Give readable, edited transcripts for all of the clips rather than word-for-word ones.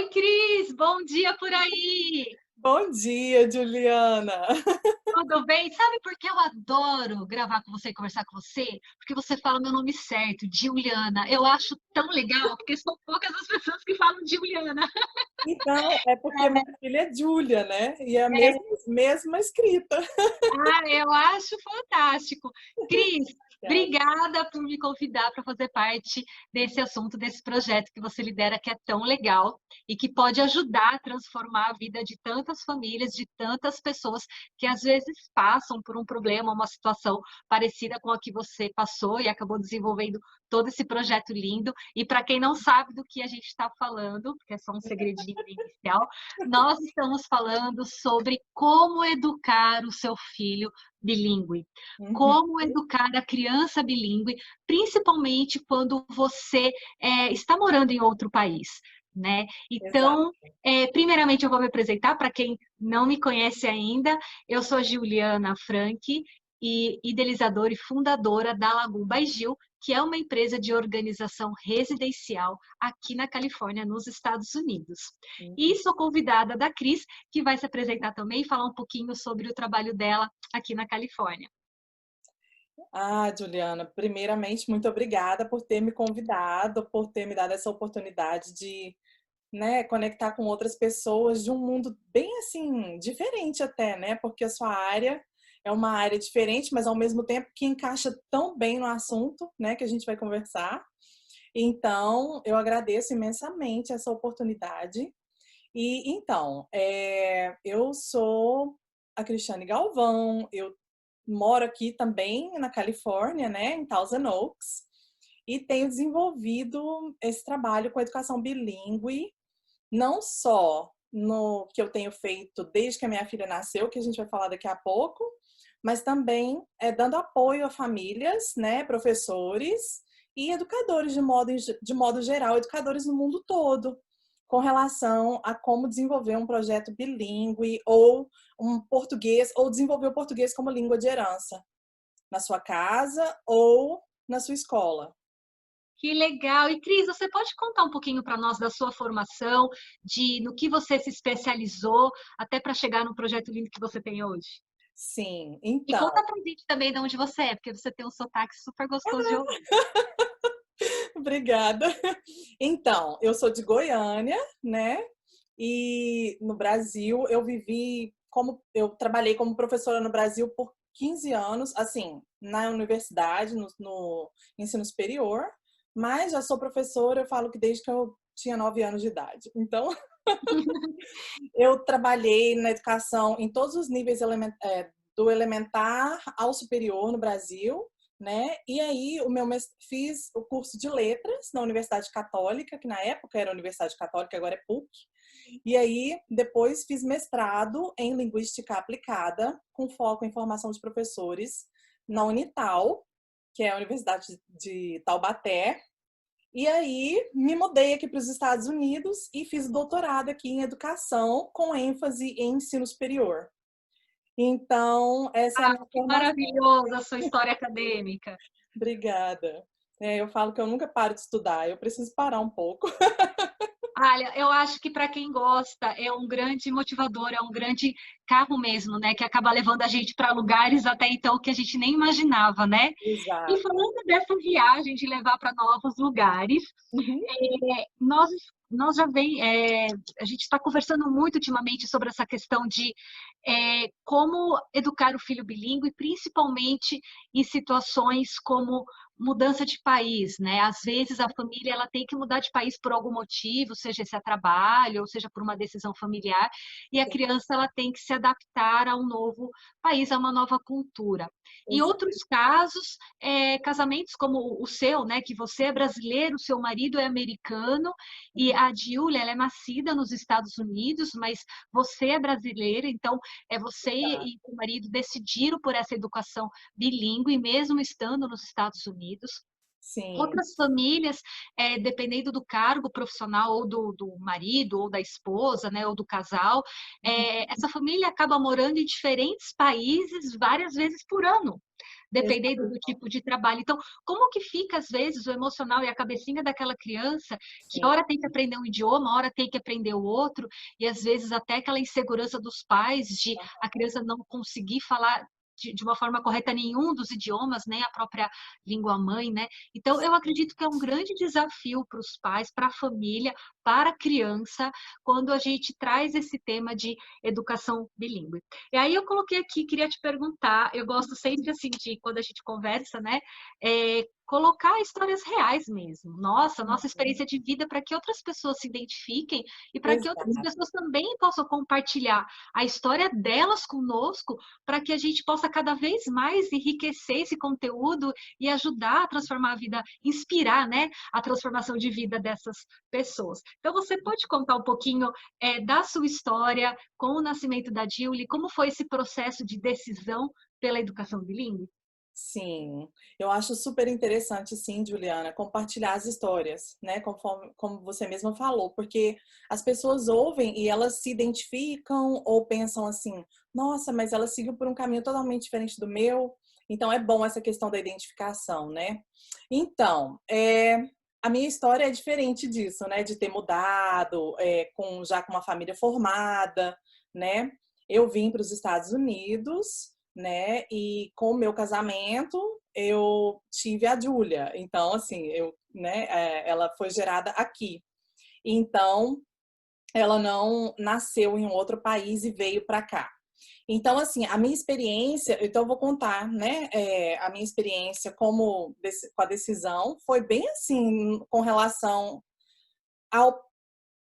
Oi, Cris, bom dia por aí! Bom dia, Juliana. Tudo bem? Sabe por que eu adoro gravar com você e conversar com você? Porque você fala meu nome certo, Juliana. Eu acho tão legal, porque são poucas as pessoas que falam Juliana. Então, é porque minha filha é Júlia, né? E é a mesma escrita. Ah, eu acho fantástico. Cris, obrigada por me convidar para fazer parte desse assunto, desse projeto que você lidera, que é tão legal e que pode ajudar a transformar a vida de tantas famílias, de tantas pessoas que às vezes passam por um problema, uma situação parecida com a que você passou e acabou desenvolvendo todo esse projeto lindo. E para quem não sabe do que a gente está falando, porque é só um segredinho inicial, nós estamos falando sobre como educar o seu filho bilíngue, Uhum, como educar a criança bilíngue, principalmente quando você está morando em outro país. Né? exato. Então, primeiramente eu vou me apresentar para quem não me conhece ainda. Eu sou Juliana Franck, e idealizadora e fundadora da Lagoon by Gil, que é uma empresa de organização residencial aqui na Califórnia, nos Estados Unidos. E Uhum. sou convidada da Cris, que vai se apresentar também e falar um pouquinho sobre o trabalho dela aqui na Califórnia. Ah, Juliana, primeiramente, muito obrigada por ter me convidado, por ter me dado essa oportunidade de, né, conectar com outras pessoas de um mundo bem assim, diferente até, né? Porque a sua área é uma área diferente, mas ao mesmo tempo que encaixa tão bem no assunto, né, que a gente vai conversar. Então, eu agradeço imensamente essa oportunidade. E então, eu sou a Cristiane Galvão, eu moro aqui também na Califórnia, né, em Thousand Oaks, e tenho desenvolvido esse trabalho com educação bilíngue, não só no que eu tenho feito desde que a minha filha nasceu, que a gente vai falar daqui a pouco, mas também dando apoio a famílias, né, professores e educadores de modo geral, educadores no mundo todo, com relação a como desenvolver um projeto bilíngue ou um português, ou desenvolver o português como língua de herança na sua casa ou na sua escola. Que legal! E Cris, você pode contar um pouquinho para nós da sua formação, de no que você se especializou, até para chegar no projeto lindo que você tem hoje? Sim, E então, conta pra gente também de onde você é, porque você tem um sotaque super gostoso de ouvir. obrigada. Então, eu sou de Goiânia, né? E no Brasil eu trabalhei como professora no Brasil por 15 anos, assim, na universidade, no ensino superior, mas já sou professora, eu falo que desde que eu tinha 9 anos de idade. Então, eu trabalhei na educação em todos os níveis do elementar ao superior no Brasil, né? E aí fiz o curso de letras na Universidade Católica, que na época era Universidade Católica, agora é PUC. E aí depois fiz mestrado em linguística aplicada, com foco em formação de professores na Unital, que é a Universidade de Taubaté, e aí me mudei aqui para os Estados Unidos e fiz doutorado aqui em educação, com ênfase em ensino superior. Então, essa é a minha Que formação. maravilhosa a sua história acadêmica. Obrigada. Eu falo que eu nunca paro de estudar, eu preciso parar um pouco. Olha, eu acho que para quem gosta é um grande motivador, é um grande carro mesmo, né? Que acaba levando a gente para lugares até então que a gente nem imaginava, né? E Exato. falando dessa viagem de levar para novos lugares, Uhum. nós, nós já vem, a gente está conversando muito ultimamente sobre essa questão de como educar o filho bilíngue, principalmente em situações como mudança de país, né? Às vezes a família ela tem que mudar de país por algum motivo, seja esse a trabalho, ou seja por uma decisão familiar, e a criança ela tem que se adaptar a um novo país, a uma nova cultura. Em Exato. outros casos, casamentos como o seu, né, que você é brasileiro, o seu marido é americano, e a Giulia, ela é nascida nos Estados Unidos, mas você é brasileira, então você e o marido decidiram por essa educação bilíngue, mesmo estando nos Estados Unidos. Sim. Outras famílias, dependendo do cargo profissional ou do marido ou da esposa, né, ou do casal, essa família acaba morando em diferentes países várias vezes por ano. dependendo do tipo de trabalho. Então, como que fica, às vezes, o emocional e a cabecinha daquela criança, que Sim. hora tem que aprender um idioma, hora tem que aprender o outro, e às vezes até aquela insegurança dos pais de a criança não conseguir falar de uma forma correta nenhum dos idiomas, nem a própria língua mãe, né? Então, eu acredito que é um grande desafio para os pais, para a família, para a criança, quando a gente traz esse tema de educação bilíngue. E aí eu coloquei aqui, queria te perguntar, eu gosto sempre assim de, quando a gente conversa, né, colocar histórias reais mesmo. Nossa experiência de vida para que outras pessoas se identifiquem e para que outras Exato. pessoas também possam compartilhar a história delas conosco, para que a gente possa cada vez mais enriquecer esse conteúdo e ajudar a transformar a vida, inspirar, né, a transformação de vida dessas pessoas. Então, você pode contar um pouquinho da sua história com o nascimento da Julie, como foi esse processo de decisão pela educação bilíngue? Sim, eu acho super interessante, sim, Juliana, compartilhar as histórias, né? Conforme, como você mesma falou, porque as pessoas ouvem e elas se identificam ou pensam assim: nossa, mas ela seguiu por um caminho totalmente diferente do meu. Então é bom essa questão da identificação, né? Então, a minha história é diferente disso, né? De ter mudado, já com uma família formada, né? Eu vim para os Estados Unidos, né? E com o meu casamento, eu tive a Júlia. Então, assim, ela foi gerada aqui. Então, ela não nasceu em um outro país e veio para cá. Então, assim, a minha experiência, então eu vou contar, né? A minha experiência com a decisão foi bem assim, com relação ao.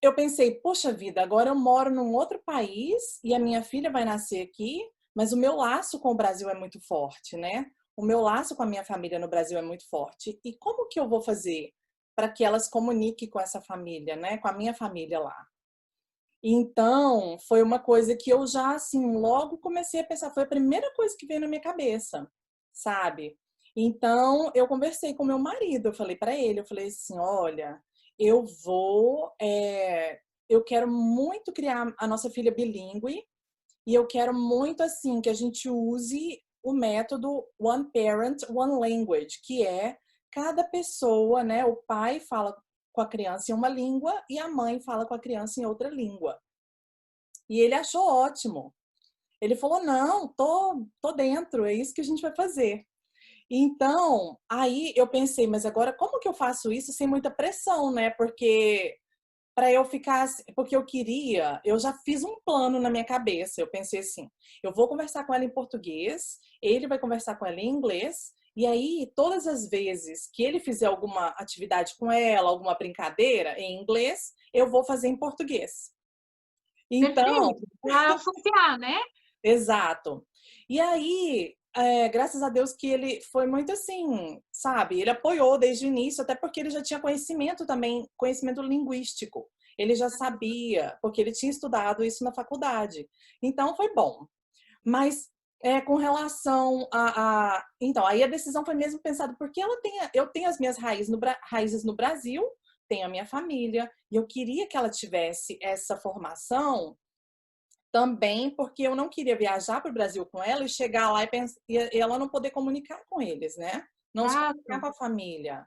Eu pensei, poxa vida, agora eu moro num outro país e a minha filha vai nascer aqui, mas o meu laço com o Brasil é muito forte, né? O meu laço com a minha família no Brasil é muito forte. E como que eu vou fazer para que elas comuniquem com essa família, né? Com a minha família lá? Então, foi uma coisa que eu já, assim, logo comecei a pensar, foi a primeira coisa que veio na minha cabeça, sabe? Então, eu conversei com meu marido, eu falei para ele, eu falei assim, olha, eu vou, eu quero muito criar a nossa filha bilíngue e eu quero muito, assim, que a gente use o método One Parent, One Language, que é cada pessoa, né, o pai fala com a criança em uma língua e a mãe fala com a criança em outra língua. E ele achou ótimo. Ele falou: não, tô dentro, é isso que a gente vai fazer. Então, aí eu pensei, mas agora como que eu faço isso sem muita pressão, né? Porque para eu ficar, porque eu já fiz um plano na minha cabeça. Eu pensei assim: eu vou conversar com ela em português, ele vai conversar com ela em inglês, e aí todas as vezes que ele fizer alguma atividade com ela, alguma brincadeira em inglês, eu vou fazer em português. Então, Perfeito, para associar, né? exato. E aí, graças a Deus que ele foi muito assim, sabe? Ele apoiou desde o início, até porque ele já tinha conhecimento também, conhecimento linguístico. Ele já sabia, porque ele tinha estudado isso na faculdade. Então, foi bom. Mas com relação então, aí a decisão foi mesmo pensada, porque eu tenho as minhas raízes no Brasil, tenho a minha família, e eu queria que ela tivesse essa formação também porque eu não queria viajar para o Brasil com ela e chegar lá e ela não poder comunicar com eles, né? Não se comunicar Exato. com a família.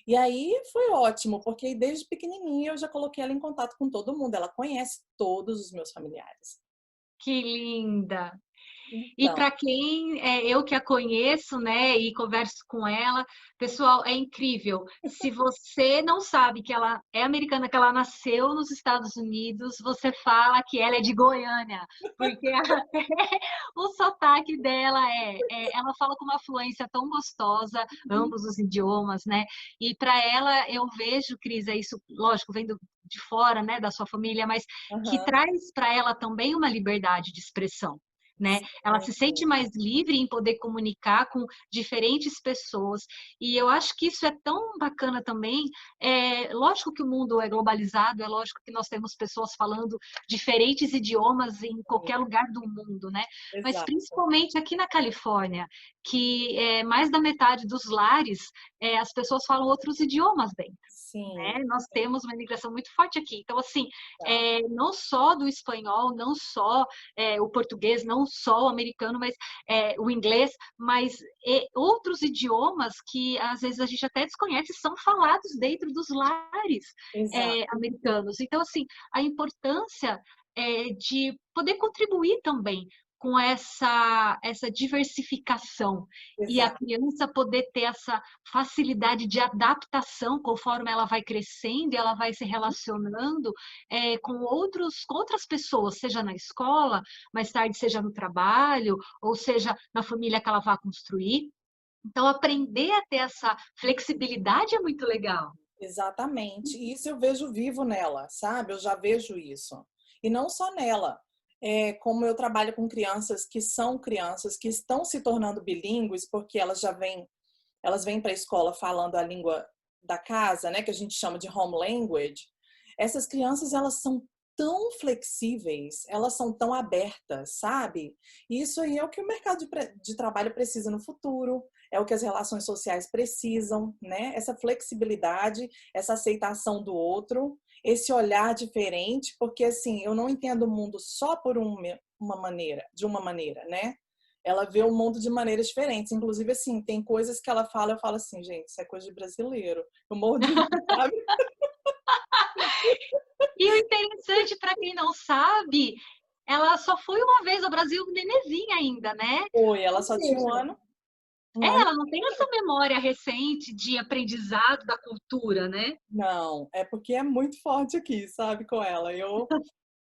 E aí foi ótimo, porque desde pequenininha eu já coloquei ela em contato com todo mundo. Ela conhece todos os meus familiares. Que linda! E Então, para quem eu que a conheço, né, e converso com ela, pessoal, é incrível. Se você não sabe que ela é americana, que ela nasceu nos Estados Unidos, você fala que ela é de Goiânia, porque o sotaque dela ela fala com uma fluência tão gostosa, ambos os idiomas, né? E para ela eu vejo, Cris, é isso, lógico, vendo de fora, né, da sua família, mas que aham, traz para ela também uma liberdade de expressão. Né? Ela se sente sim, mais livre em poder comunicar com diferentes pessoas. E eu acho que isso é tão bacana também. Lógico que o mundo é globalizado, é lógico que nós temos pessoas falando diferentes idiomas em qualquer lugar do mundo, né? Mas exato. principalmente aqui na Califórnia, que mais da metade dos lares as pessoas falam outros idiomas dentro. Sim, Né? Nós temos uma imigração muito forte aqui. Então, assim, tá. não só do espanhol, não só o português, não não só o americano, mas o inglês, mas outros idiomas que às vezes a gente até desconhece são falados dentro dos lares Exato, americanos. Então, assim, a importância de poder contribuir também com essa diversificação e a exato. criança poder ter essa facilidade de adaptação conforme ela vai crescendo e ela vai se relacionando com outras pessoas, seja na escola, mais tarde seja no trabalho, ou seja na família que ela vai construir. Então, aprender a ter essa flexibilidade é muito legal. Exatamente. E isso eu vejo vivo nela, sabe? Eu já vejo isso. E não só nela. Como eu trabalho com crianças que estão se tornando bilíngues, porque elas vêm para a escola falando a língua da casa, né, que a gente chama de home language. Essas crianças, elas são tão flexíveis, elas são tão abertas, sabe? E isso aí é o que o mercado de trabalho precisa no futuro, é o que as relações sociais precisam, né? Essa flexibilidade, essa aceitação do outro, esse olhar diferente, porque assim, eu não entendo o mundo só por de uma maneira, né? Ela vê o mundo de maneiras diferentes. Inclusive, assim, tem coisas que ela fala, eu falo assim, gente, isso é coisa de brasileiro. Eu morro de rir, sabe? E o interessante, para quem não sabe, ela só foi uma vez ao Brasil benezinha ainda, né? Oi, ela Ou só tinha seja, um ano. ela não tem essa memória recente de aprendizado da cultura, né? Não, é porque é muito forte aqui, sabe, com ela.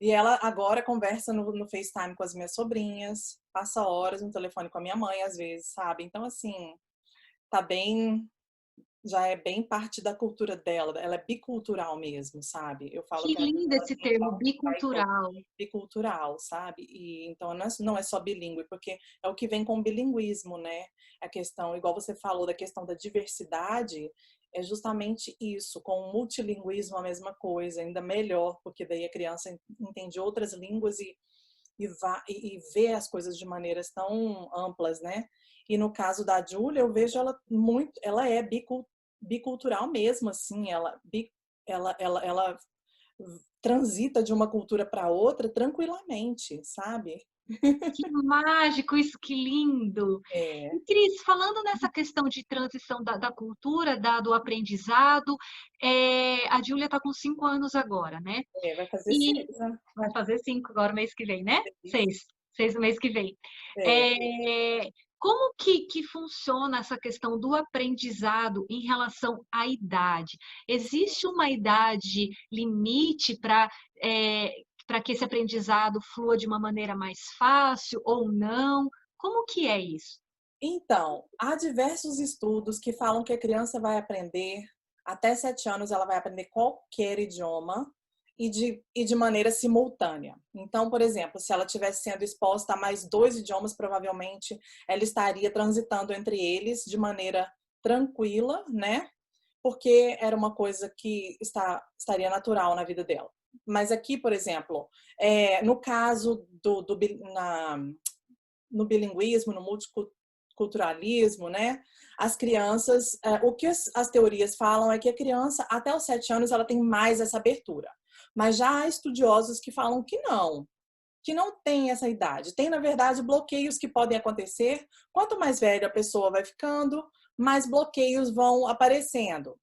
E ela agora conversa no FaceTime com as minhas sobrinhas, passa horas no telefone com a minha mãe, às vezes, sabe? Então, assim, tá bem, já é bem parte da cultura dela. Ela é bicultural mesmo, sabe? Eu falo Que que às vezes lindo ela esse tem termo, falta de pai e bicultural. bicultural, sabe? E então não é só bilíngue, porque é o que vem com o bilinguismo, né? A questão, igual você falou da questão da diversidade, é justamente isso, com o multilinguismo a mesma coisa, ainda melhor, porque daí a criança entende outras línguas e vê as coisas de maneiras tão amplas, né? E no caso da Júlia, eu vejo ela é bicultural mesmo, assim, ela transita de uma cultura para outra tranquilamente, sabe? Que mágico isso, que lindo! É, E, Cris, falando nessa questão de transição da cultura, do aprendizado, a Júlia está com 5 anos agora, né? vai fazer E 6, né? vai fazer 5 agora, mês que vem, né? Seis. 6 no mês que vem. É. É, como que funciona essa questão do aprendizado em relação à idade? Existe uma idade limite para que esse aprendizado flua de uma maneira mais fácil ou não? Como que é isso? Então, há diversos estudos que falam que a criança vai aprender, até 7 anos, ela vai aprender qualquer idioma e de maneira simultânea. Então, por exemplo, se ela estivesse sendo exposta a mais 2 idiomas, provavelmente ela estaria transitando entre eles de maneira tranquila, né? Porque era uma coisa que estaria natural na vida dela. Mas aqui, por exemplo, no caso no bilinguismo, no multiculturalismo, né? As crianças, o que as teorias falam é que a criança, até os 7 anos, ela tem mais essa abertura. Mas já há estudiosos que não tem essa idade. Tem, na verdade, bloqueios que podem acontecer. Quanto mais velha a pessoa vai ficando, mais bloqueios vão aparecendo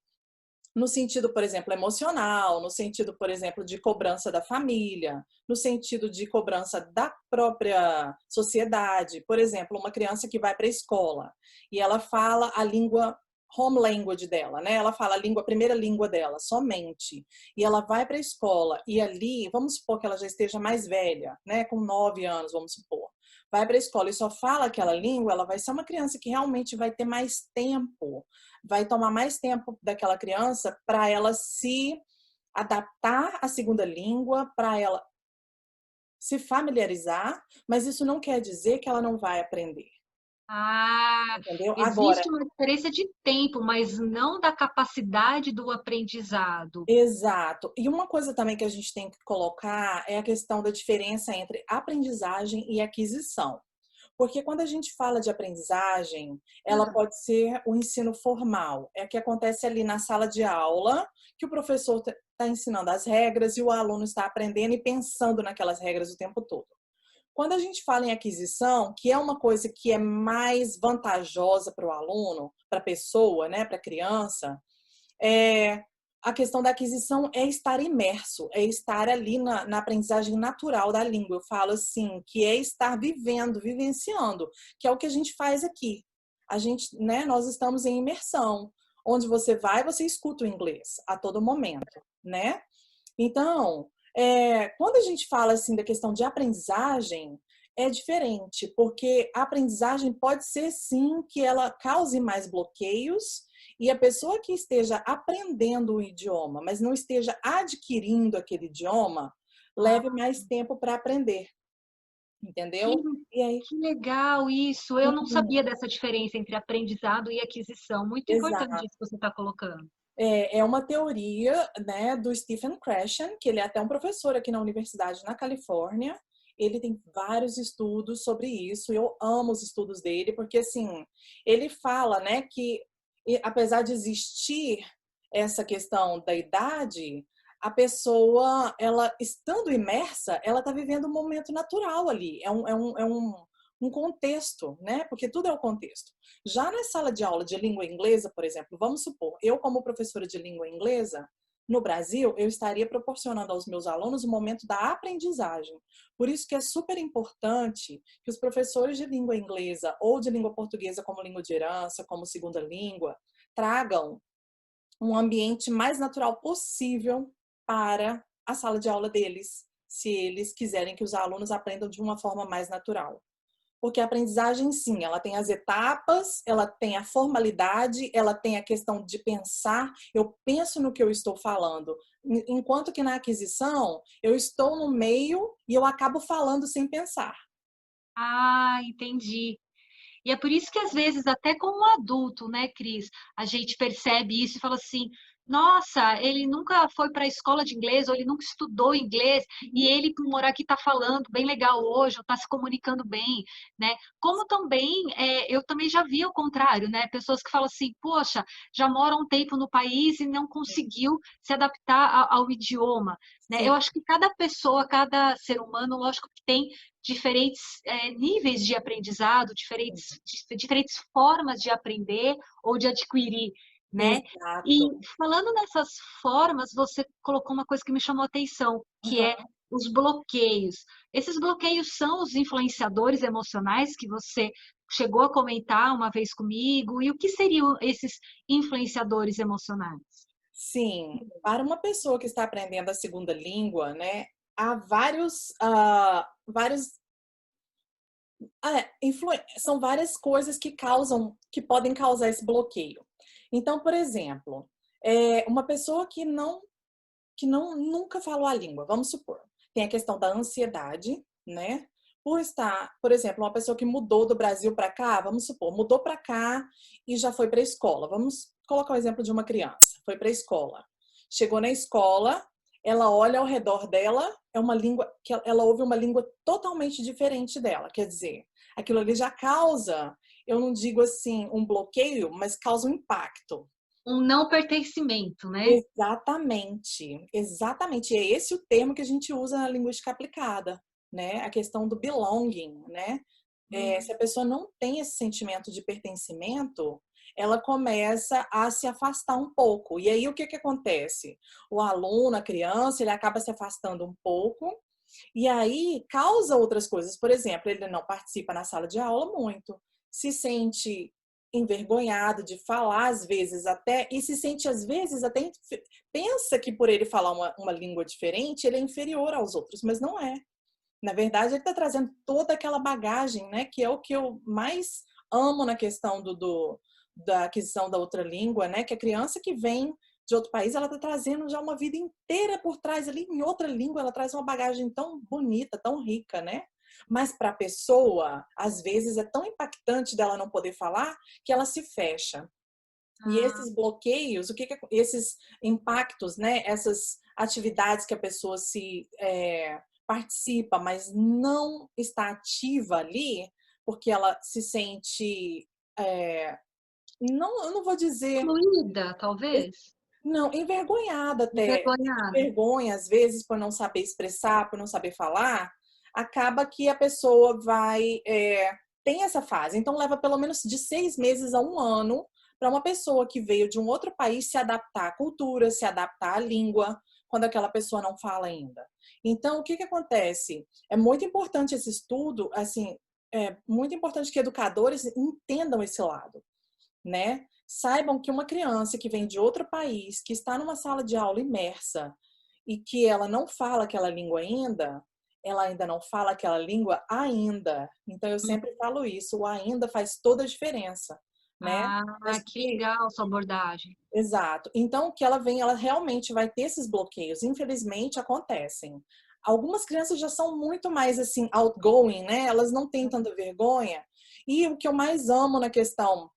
no sentido, por exemplo, emocional, no sentido, por exemplo, de cobrança da família, no sentido de cobrança da própria sociedade. Por exemplo, uma criança que vai para a escola e ela fala a língua home language dela, né? Ela fala a primeira língua dela, somente. E ela vai para a escola e ali, vamos supor que ela já esteja mais velha, né? Com 9 anos, vamos supor. Vai para a escola e só fala aquela língua, ela vai ser uma criança que realmente vai ter mais tempo, vai tomar mais tempo daquela criança para ela se adaptar à segunda língua, para ela se familiarizar, mas isso não quer dizer que ela não vai aprender, Ah, entendeu? Agora, existe uma diferença de tempo, mas não da capacidade do aprendizado. exato. E uma coisa também que a gente tem que colocar é a questão da diferença entre aprendizagem e aquisição. Porque quando a gente fala de aprendizagem, ela Ah, pode ser o ensino formal. É o que acontece ali na sala de aula, que o professor está ensinando as regras e o aluno está aprendendo e pensando naquelas regras o tempo todo. Quando a gente fala em aquisição, que é uma coisa que é mais vantajosa para o aluno, para a pessoa, né, para a criança, é, a questão da aquisição é estar imerso, é estar ali na aprendizagem natural da língua. Eu falo assim, que é estar vivendo, vivenciando, que é o que a gente faz aqui. A gente, né, nós estamos em imersão. Onde você vai, você escuta o inglês a todo momento, né? Então, quando a gente fala assim da questão de aprendizagem, é diferente, porque a aprendizagem pode ser sim que ela cause mais bloqueios e a pessoa que esteja aprendendo o idioma, mas não esteja adquirindo aquele idioma, leve mais tempo para aprender, Que, entendeu? E aí, que legal isso! Eu não uhum, sabia dessa diferença entre aprendizado e aquisição. Muito importante exato. isso que você está colocando. É uma teoria, né, do Stephen Krashen, que ele é até um professor aqui na universidade na Califórnia. Ele tem vários estudos sobre isso. Eu amo os estudos dele, porque assim, ele fala, né, que apesar de existir essa questão da idade, a pessoa, ela estando imersa, ela está vivendo um momento natural ali. Um contexto, né? Porque tudo é o contexto. Já na sala de aula de língua inglesa, por exemplo, vamos supor, eu como professora de língua inglesa, no Brasil, eu estaria proporcionando aos meus alunos o momento da aprendizagem. Por isso que é super importante que os professores de língua inglesa ou de língua portuguesa como língua de herança, como segunda língua, tragam um ambiente mais natural possível para a sala de aula deles, se eles quiserem que os alunos aprendam de uma forma mais natural. Porque a aprendizagem, sim, ela tem as etapas, ela tem a formalidade, ela tem a questão de pensar. Eu penso no que eu estou falando. Enquanto que na aquisição, eu estou no meio e eu acabo falando sem pensar. Ah, entendi. E é por isso que às vezes, até como adulto, né, Cris, a gente percebe isso e fala assim: nossa, ele nunca foi para a escola de inglês, ou ele nunca estudou inglês, e ele, por morar aqui, está falando bem legal hoje, ou está se comunicando bem, né? Como também, eu também já vi o contrário, né? Pessoas que falam assim: poxa, já mora um tempo no país e não conseguiu se adaptar ao idioma, né? Sim, Eu acho que cada pessoa, cada ser humano, lógico que tem diferentes níveis de aprendizado, diferentes formas de aprender ou de adquirir, né? E exato. falando nessas formas, você colocou uma coisa que me chamou a atenção, que é Uhum. os bloqueios. Esses bloqueios são os influenciadores emocionais que você chegou a comentar uma vez comigo, e o que seriam esses influenciadores emocionais? Sim, para uma pessoa que está aprendendo a segunda língua, né, há vários são várias coisas que causam, que podem causar esse bloqueio. Então, por exemplo, uma pessoa que não nunca falou a língua, vamos supor, tem a questão da ansiedade, né? Por exemplo, uma pessoa que mudou do Brasil para cá, vamos supor, mudou para cá e já foi para a escola. Vamos colocar o exemplo de uma criança, foi para a escola. Chegou na escola, ela olha ao redor dela, é uma língua que ela ouve uma língua totalmente diferente dela. Quer dizer, aquilo ali já causa, eu não digo assim um bloqueio, mas causa um impacto. Um não pertencimento, né? Exatamente, exatamente. E é esse o termo que a gente usa na linguística aplicada, né? A questão do belonging, né? Se a pessoa não tem esse sentimento de pertencimento, ela começa a se afastar um pouco. E aí o que que acontece? O aluno, a criança, ele acaba se afastando um pouco e aí causa outras coisas. Por exemplo, ele não participa na sala de aula muito, se sente envergonhado de falar às vezes até, e se sente às vezes até, pensa que por ele falar uma língua diferente, ele é inferior aos outros, mas não é. Na verdade, ele está trazendo toda aquela bagagem, né, que é o que eu mais amo na questão da aquisição da outra língua, né, que a criança que vem de outro país, ela está trazendo já uma vida inteira por trás ali, em outra língua, ela traz uma bagagem tão bonita, tão rica, né? Mas para a pessoa, às vezes é tão impactante dela não poder falar que ela se fecha. E Ah, esses bloqueios, esses impactos, né? Essas atividades que a pessoa participa, mas não está ativa ali, porque ela se sente, é, não, eu não vou dizer, excluída, talvez? não, envergonhada até, Envergonhada. vergonha às vezes por não saber expressar, por não saber falar. acaba que a pessoa tem essa fase. Então, leva pelo menos de 6 meses a um ano para uma pessoa que veio de um outro país se adaptar à cultura, se adaptar à língua, quando aquela pessoa não fala ainda. Então, o que acontece? É muito importante esse estudo, assim, é muito importante que educadores entendam esse lado, né? Saibam que uma criança que vem de outro país, que está numa sala de aula imersa e que ela não fala aquela língua ainda, ela ainda não fala aquela língua ainda. Então eu sempre falo isso, o ainda faz toda a diferença, né? Ah, Mas que legal sua abordagem. exato. Então o que ela vem, ela realmente vai ter esses bloqueios. Infelizmente acontecem. Algumas crianças já são muito mais assim outgoing, né? Elas não têm tanta vergonha. E o que eu mais amo na questão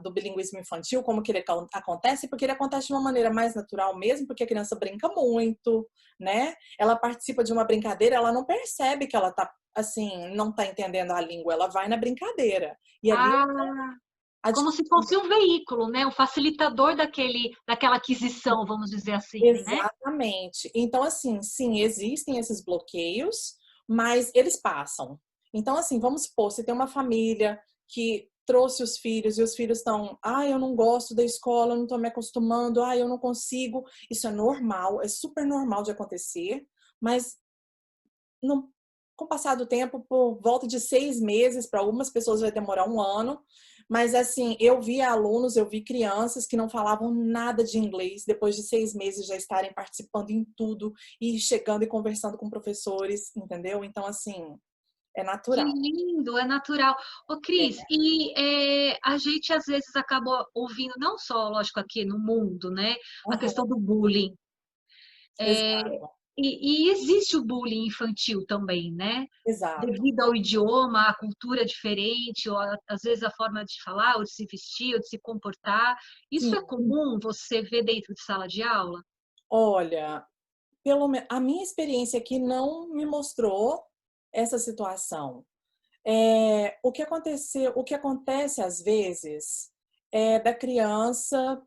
do bilinguismo infantil, como que ele acontece, porque ele acontece de uma maneira mais natural mesmo, porque a criança brinca muito, né? Ela participa de uma brincadeira, ela não percebe que ela tá, assim, não tá entendendo a língua, ela vai na brincadeira. E ali Ah, a como se fosse um veículo, né? Um facilitador daquela aquisição, vamos dizer assim, né? exatamente. Então, assim, sim, existem esses bloqueios, mas eles passam. Então, assim, vamos supor, você tem uma família que trouxe os filhos e os filhos estão, eu não gosto da escola, eu não estou me acostumando, eu não consigo. Isso é normal, é super normal de acontecer, mas no, com o passar do tempo, por volta de 6 meses, para algumas pessoas vai demorar um ano, mas assim, eu vi alunos, eu vi crianças que não falavam nada de inglês, depois de 6 meses já estarem participando em tudo e chegando e conversando com professores, entendeu? Então, assim, é Que natural. lindo, é natural. Ô, Cris, É. e a gente às vezes acaba ouvindo, não só, lógico, aqui no mundo, né? A Aham, questão do bullying. exato, E existe o bullying infantil também, né? exato. Devido ao idioma, à cultura diferente, ou às vezes a forma de falar, ou de se vestir, ou de se comportar. Isso Sim, é comum você ver dentro de sala de aula? olha, a minha experiência aqui não me mostrou essa situação. O que acontece às vezes é da criança,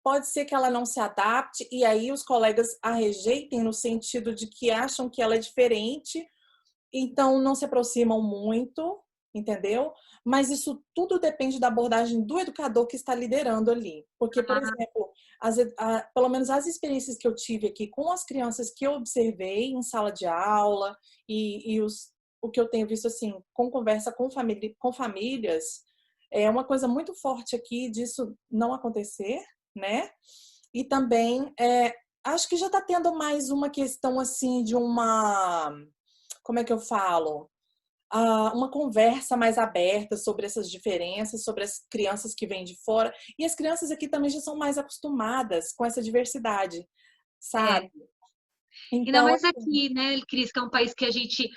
pode ser que ela não se adapte e aí os colegas a rejeitem no sentido de que acham que ela é diferente, então não se aproximam muito, entendeu? Mas isso tudo depende da abordagem do educador que está liderando ali. Porque, por exemplo, pelo menos as experiências que eu tive aqui com as crianças que eu observei em sala de aula o que eu tenho visto assim, com conversa com famílias, é uma coisa muito forte aqui disso não acontecer, né? E também acho que já está tendo mais uma questão assim de uma, como é que eu falo? Uma conversa mais aberta sobre essas diferenças, sobre as crianças que vêm de fora. E as crianças aqui também já são mais acostumadas com essa diversidade, sabe? É. Ainda Então, mais aqui, né, Cris, que é um país que a gente,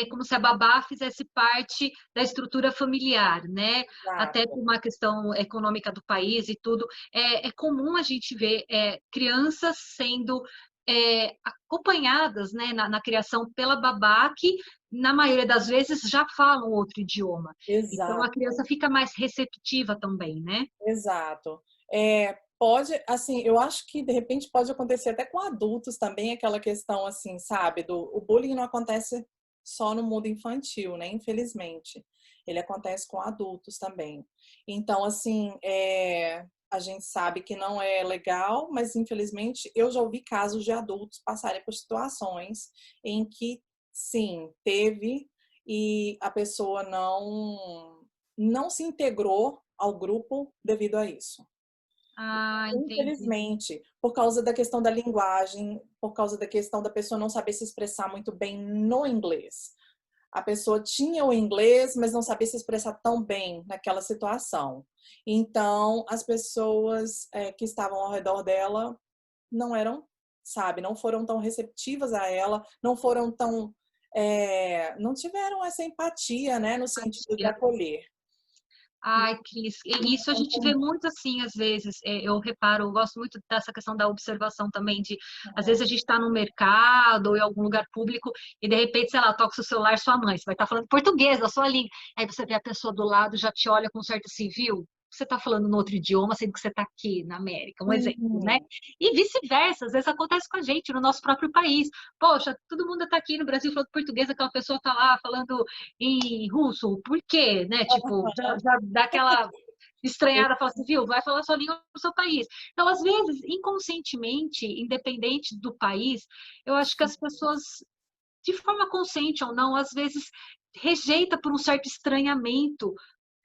como se a babá fizesse parte da estrutura familiar, né? Até por exato, uma questão econômica do país e tudo. É comum a gente ver crianças sendo acompanhadas, né, na criação pela babá, que na maioria das vezes já falam outro idioma. Então a exato, criança fica mais receptiva também, né? exato. Pode, assim, eu acho que de repente pode acontecer até com adultos também, aquela questão assim, sabe, o bullying não acontece só no mundo infantil, né? Infelizmente. Ele acontece com adultos também. Então, assim, a gente sabe que não é legal, mas infelizmente eu já ouvi casos de adultos passarem por situações em que, sim, teve e a pessoa não se integrou ao grupo devido a isso. Ah, entendi. Infelizmente, por causa da questão da linguagem, por causa da questão da pessoa não saber se expressar muito bem no inglês. A pessoa tinha o inglês, mas não sabia se expressar tão bem naquela situação. Então, as pessoas que estavam ao redor dela não eram, sabe, não foram tão receptivas a ela, não foram tão, não tiveram essa empatia, né, no sentido de acolher. Ai, Cris, e isso a gente vê muito assim, às vezes, eu reparo, eu gosto muito dessa questão da observação também, de às vezes a gente está no mercado ou em algum lugar público e de repente, sei lá, toca o seu celular sua mãe, você vai estar falando português, da sua língua, aí você vê a pessoa do lado, já te olha com um certo civil, você está falando no outro idioma, sendo que você está aqui na América, um exemplo, né? Uhum. E vice-versa, às vezes acontece com a gente, no nosso próprio país. Poxa, todo mundo está aqui no Brasil falando português, aquela pessoa está lá falando em russo, por quê, né? Tipo, já dá aquela estranhada, fala assim, viu, vai falar sua língua no seu país. Então, às vezes, inconscientemente, independente do país, eu acho que as pessoas, de forma consciente ou não, às vezes rejeita por um certo estranhamento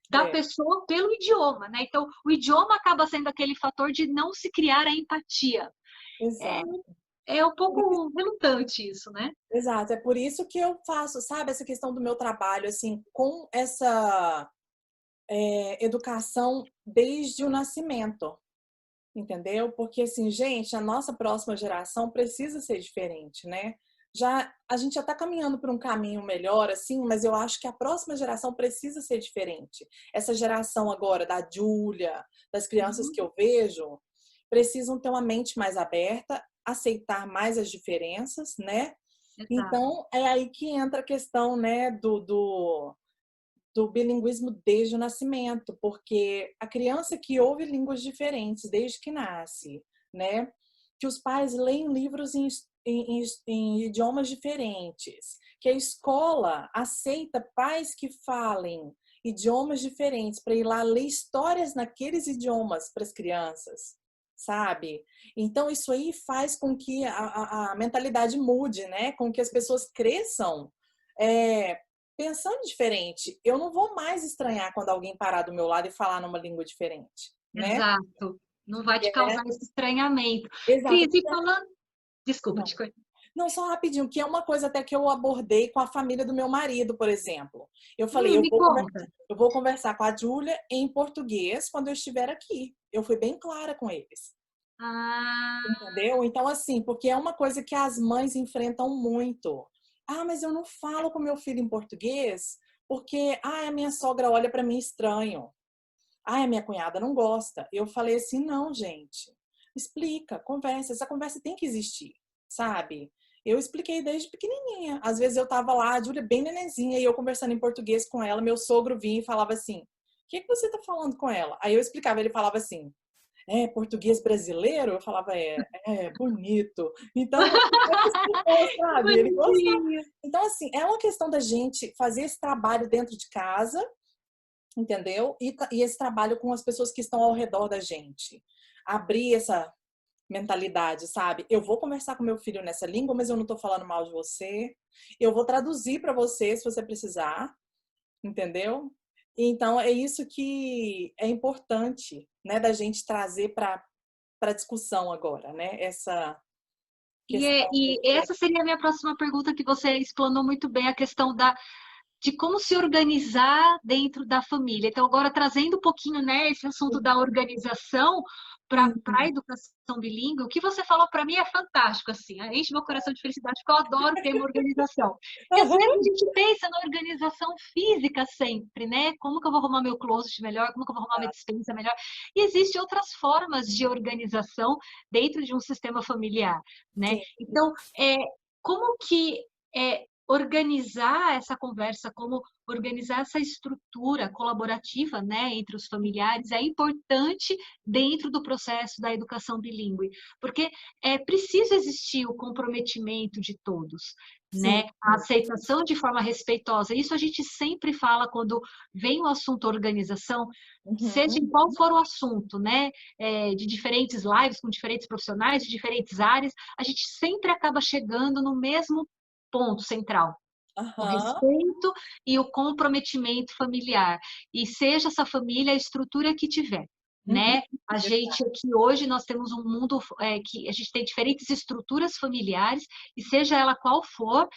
da É, pessoa pelo idioma, né? Então, o idioma acaba sendo aquele fator de não se criar a empatia. É, exato. é um pouco relutante isso, né? Exato, é por isso que eu faço, sabe, essa questão do meu trabalho, assim, com essa educação desde o nascimento, entendeu? Porque, assim, gente, a nossa próxima geração precisa ser diferente, né? A gente já está caminhando por um caminho melhor, assim, mas eu acho que a próxima geração precisa ser diferente. Essa geração agora da Júlia, das crianças Uhum, que eu vejo, precisam ter uma mente mais aberta, aceitar mais as diferenças, né? exato. Então, é aí que entra a questão, né, do bilinguismo desde o nascimento, porque a criança que ouve línguas diferentes desde que nasce, né, que os pais leem livros em idiomas diferentes, que a escola aceita pais que falem idiomas diferentes para ir lá ler histórias naqueles idiomas para as crianças, sabe? Então isso aí faz com que a mentalidade mude, né? Com que as pessoas cresçam é, pensando diferente. Eu não vou mais estranhar quando alguém parar do meu lado e falar numa língua diferente, né? Exato. Não vai te É, causar esse estranhamento. exato. Cris, e falando. Desculpa, te Não. cortei. Não, só rapidinho, que é uma coisa até que eu abordei com a família do meu marido, por exemplo. Eu falei, Me conta. eu vou conversar com a Júlia em português quando eu estiver aqui. Eu fui bem clara com eles. Ah, Entendeu? Então, assim, porque é uma coisa que as mães enfrentam muito. Ah, mas eu não falo com meu filho em português porque, a minha sogra olha para mim estranho. A minha cunhada não gosta. Eu falei assim, não, gente. Explica, conversa. Essa conversa tem que existir, sabe? Eu expliquei desde pequenininha. Às vezes eu tava lá, a Júlia bem nenenzinha, e eu conversando em português com ela, meu sogro vinha e falava assim, o que você tá falando com ela? Aí eu explicava, ele falava assim, português brasileiro? Eu falava, bonito. Então, que sabe? Ele gostava. bonitinho. Então, assim, é uma questão da gente fazer esse trabalho dentro de casa, entendeu? E esse trabalho com as pessoas que estão ao redor da gente. Abrir essa mentalidade, sabe? Eu vou conversar com meu filho nessa língua, mas eu não tô falando mal de você. Eu vou traduzir para você se você precisar, entendeu? Então, é isso que é importante, né, da gente trazer para discussão agora, né? Essa questão. E essa seria a minha próxima pergunta, que você explanou muito bem a questão de como se organizar dentro da família. Então, agora trazendo um pouquinho, né, esse assunto da organização para a Uhum. educação bilíngue, o que você falou para mim é fantástico, assim, enche meu coração de felicidade, porque eu adoro o tema organização. E às vezes a gente pensa na organização física sempre, né? Como que eu vou arrumar meu closet melhor? Como que eu vou arrumar minha despensa melhor? E existem outras formas de organização dentro de um sistema familiar, né? Sim. Então, como que organizar essa conversa, como organizar essa estrutura colaborativa, né, entre os familiares é importante dentro do processo da educação bilíngue, porque é preciso existir o comprometimento de todos, Sim. né, a aceitação de forma respeitosa. Isso a gente sempre fala quando vem o assunto organização, seja Uhum. em qual for o assunto, né, de diferentes lives com diferentes profissionais de diferentes áreas, a gente sempre acaba chegando no mesmo ponto central: o Aham. respeito e o comprometimento familiar. E seja essa família a estrutura que tiver, Uhum. né? A gente aqui hoje nós temos um mundo que a gente tem diferentes estruturas familiares e seja ela qual for,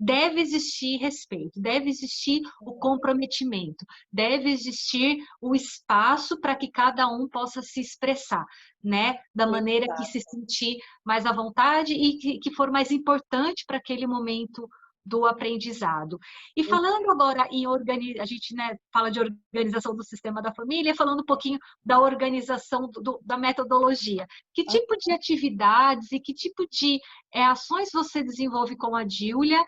deve existir respeito, deve existir o comprometimento, deve existir o espaço para que cada um possa se expressar, né? Da maneira que se Exato. sentir mais à vontade e que for mais importante para aquele momento do aprendizado. E falando agora em organização, a gente, né, fala de organização do sistema da família, falando um pouquinho da organização da metodologia. Que tipo de atividades e que tipo de ações você desenvolve com a Júlia?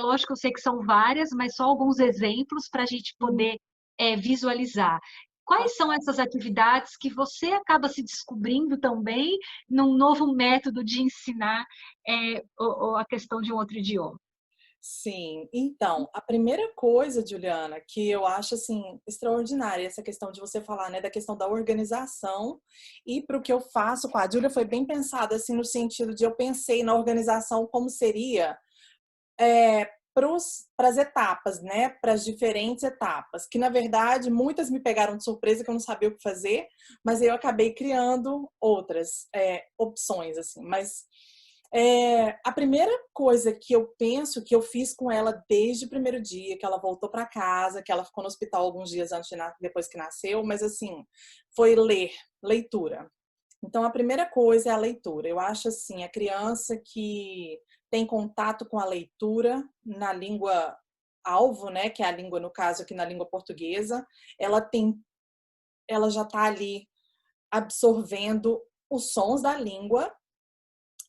Lógico, eu sei que são várias, mas só alguns exemplos para a gente Uhum. poder visualizar. Quais são essas atividades que você acaba se descobrindo também num novo método de ensinar a questão de um outro idioma? Sim, então, a primeira coisa, Juliana, que eu acho assim extraordinária, essa questão de você falar, né, da questão da organização e para o que eu faço com a Júlia foi bem pensado assim no sentido de eu pensei na organização como seria para as etapas, né, para as diferentes etapas, que na verdade muitas me pegaram de surpresa que eu não sabia o que fazer, mas eu acabei criando outras opções assim, mas a primeira coisa que eu penso que eu fiz com ela desde o primeiro dia, que ela voltou para casa, que ela ficou no hospital alguns dias antes depois que nasceu, mas assim, foi leitura. Então, a primeira coisa é a leitura. Eu acho assim, a criança que tem contato com a leitura na língua alvo, né, que é a língua, no caso aqui na língua portuguesa, ela já está ali absorvendo os sons da língua,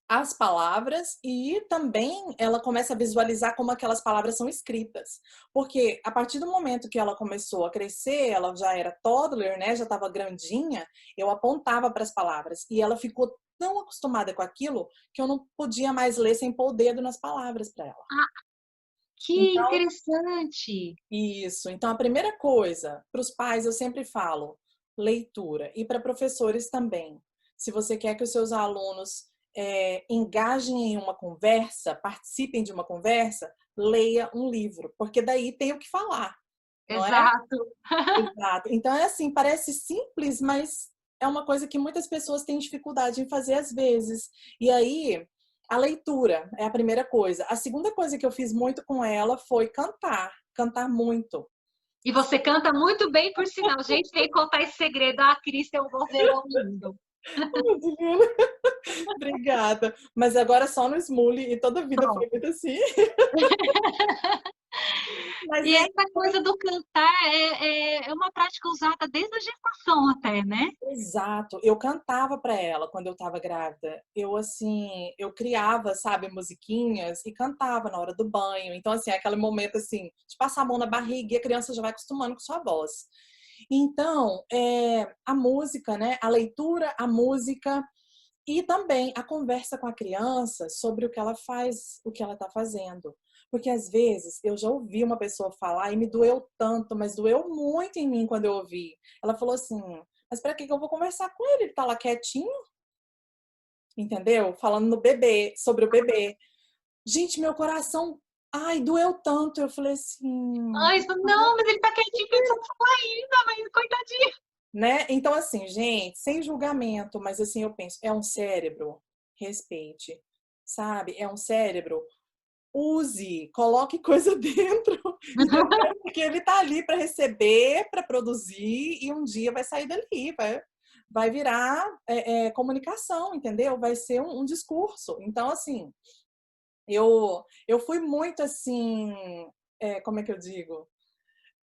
as palavras e também ela começa a visualizar como aquelas palavras são escritas. Porque a partir do momento que ela começou a crescer, ela já era toddler, né, já estava grandinha, eu apontava para as palavras e ela ficou tão acostumada com aquilo que eu não podia mais ler sem pôr o dedo nas palavras para ela. Ah, que Então, interessante! isso. Então, a primeira coisa, para os pais eu sempre falo, leitura. E para professores também. Se você quer que os seus alunos engajem em uma conversa, participem de uma conversa, leia um livro, porque daí tem o que falar, não é? Exato. Exato. Então, é assim, parece simples, mas é uma coisa que muitas pessoas têm dificuldade em fazer às vezes. E aí, a leitura é a primeira coisa. A segunda coisa que eu fiz muito com ela foi cantar muito. E você canta muito bem, por sinal. Gente, tem que contar esse segredo. A Cris tem um vozeirão lindo. Obrigada. Mas agora só no Smule e toda a vida foi Pronto. muito assim. Mas E aí, essa coisa do cantar é uma prática usada desde a gestação até, né? exato. Eu cantava para ela quando eu estava grávida. Eu assim, eu criava, sabe, musiquinhas e cantava na hora do banho. Então assim, é aquele momento assim, de passar a mão na barriga e a criança já vai acostumando com sua voz. Então, a música, né? A leitura, a música e também a conversa com a criança sobre o que ela faz, o que ela está fazendo. Porque às vezes eu já ouvi uma pessoa falar e me doeu tanto, mas doeu muito em mim quando eu ouvi. Ela falou assim: mas para que eu vou conversar com ele? Ele tá lá quietinho, entendeu? Falando no bebê, sobre o bebê. Gente, meu coração, ai, doeu tanto. Eu falei assim, Ai, não, mas ele tá quietinho pensando em falar ainda, mas coitadinho. né? Então, assim, gente, sem julgamento, mas assim, eu penso, é um cérebro, respeite, sabe? É um cérebro, use, coloque coisa dentro, entendeu? Porque ele tá ali para receber, para produzir e um dia vai sair dali, vai virar comunicação, entendeu? Vai ser um discurso. Então, assim, eu fui muito assim, como é que eu digo?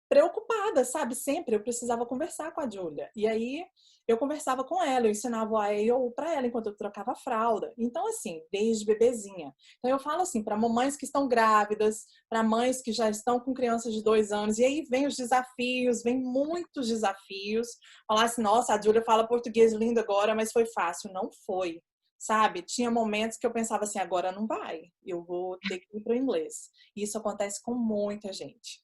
Preocupada, sabe? Sempre eu precisava conversar com a Júlia. E aí eu conversava com ela, eu ensinava o A e o para ela enquanto eu trocava a fralda. Então, assim, desde bebezinha. Então, eu falo assim, para mamães que estão grávidas, para mães que já estão com crianças de 2 anos, e aí vem os desafios, vem muitos desafios. Falar assim, nossa, a Júlia fala português lindo agora, mas foi fácil. Não foi, sabe? Tinha momentos que eu pensava assim, agora não vai, eu vou ter que ir para o inglês. E isso acontece com muita gente.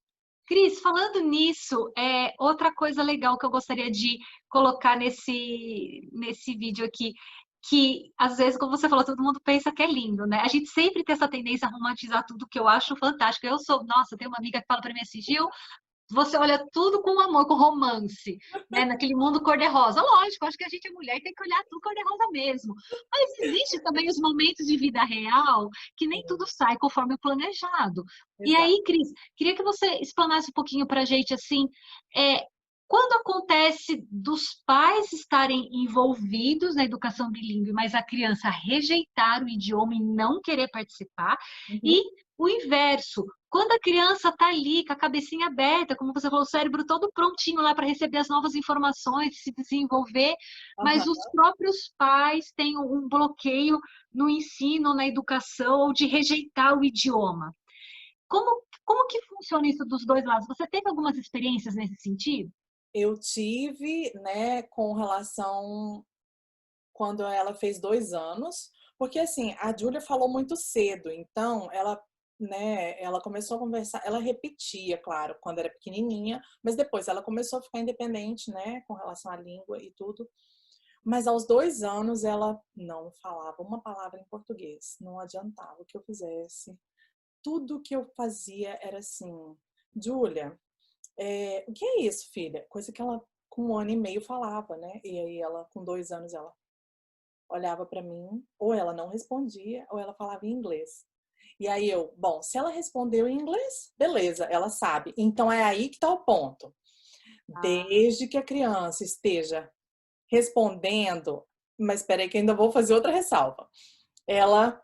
Cris, falando nisso, outra coisa legal que eu gostaria de colocar nesse vídeo aqui, que às vezes, como você falou, todo mundo pensa que é lindo, né? A gente sempre tem essa tendência a romantizar tudo que eu acho fantástico. Nossa, tem uma amiga que fala para mim assim, Gil, você olha tudo com amor, com romance, né? Naquele mundo cor-de-rosa. Lógico, acho que a gente é mulher e tem que olhar tudo cor-de-rosa mesmo. Mas existe também os momentos de vida real que nem tudo sai conforme o planejado. E Exato. aí, Cris, queria que você explanasse um pouquinho para a gente, assim, é, quando acontece dos pais estarem envolvidos na educação bilíngue, mas a criança rejeitar o idioma e não querer participar, Uhum. e o inverso, quando a criança está ali com a cabecinha aberta, como você falou, o cérebro todo prontinho lá para receber as novas informações, se desenvolver, mas Aham. os próprios pais têm um bloqueio no ensino, na educação, ou de rejeitar o idioma. Como que funciona isso dos dois lados? Você teve algumas experiências nesse sentido? eu tive, né, com relação quando ela fez 2 anos, porque assim, a Júlia falou muito cedo, então ela, né, ela começou a conversar, ela repetia, claro, quando era pequenininha, mas depois ela começou a ficar independente, né, com relação à língua e tudo. Mas aos 2 anos ela não falava uma palavra em português, não adiantava o que eu fizesse. Tudo que eu fazia era assim: "Júlia, o que é isso, filha?" Coisa que ela com 1 ano e meio falava, né. E aí ela com 2 anos ela olhava para mim, ou ela não respondia, ou ela falava em inglês. E aí eu, bom, se ela respondeu em inglês, beleza, ela sabe. Então é aí que está o ponto. Ah, Desde que a criança esteja respondendo, mas espera aí que ainda vou fazer outra ressalva. Ela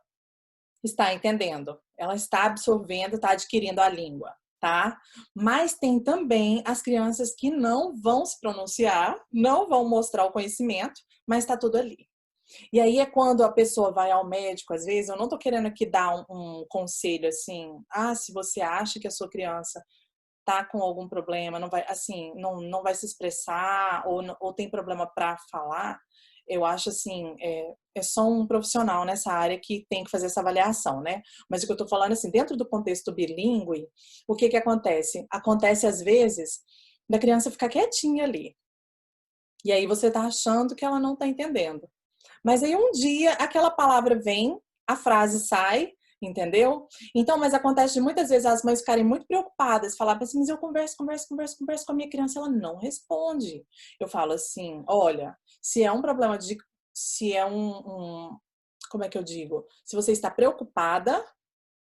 está entendendo, ela está absorvendo, está adquirindo a língua, tá? Mas tem também as crianças que não vão se pronunciar, não vão mostrar o conhecimento, mas está tudo ali. E aí é quando a pessoa vai ao médico, às vezes, eu não tô querendo aqui dar um conselho assim, ah, se você acha que a sua criança tá com algum problema, não vai, assim, não vai se expressar ou tem problema para falar, eu acho assim, é só um profissional nessa área que tem que fazer essa avaliação, né? Mas o que eu tô falando assim, dentro do contexto bilíngue, o que que acontece? Acontece às vezes da criança ficar quietinha ali. E aí você tá achando que ela não tá entendendo. Mas aí um dia aquela palavra vem, a frase sai, entendeu? Então, mas acontece de muitas vezes as mães ficarem muito preocupadas, falar assim, mas eu converso com a minha criança, ela não responde. Eu falo assim, olha, se é um problema de, se é como é que eu digo? Se você está preocupada,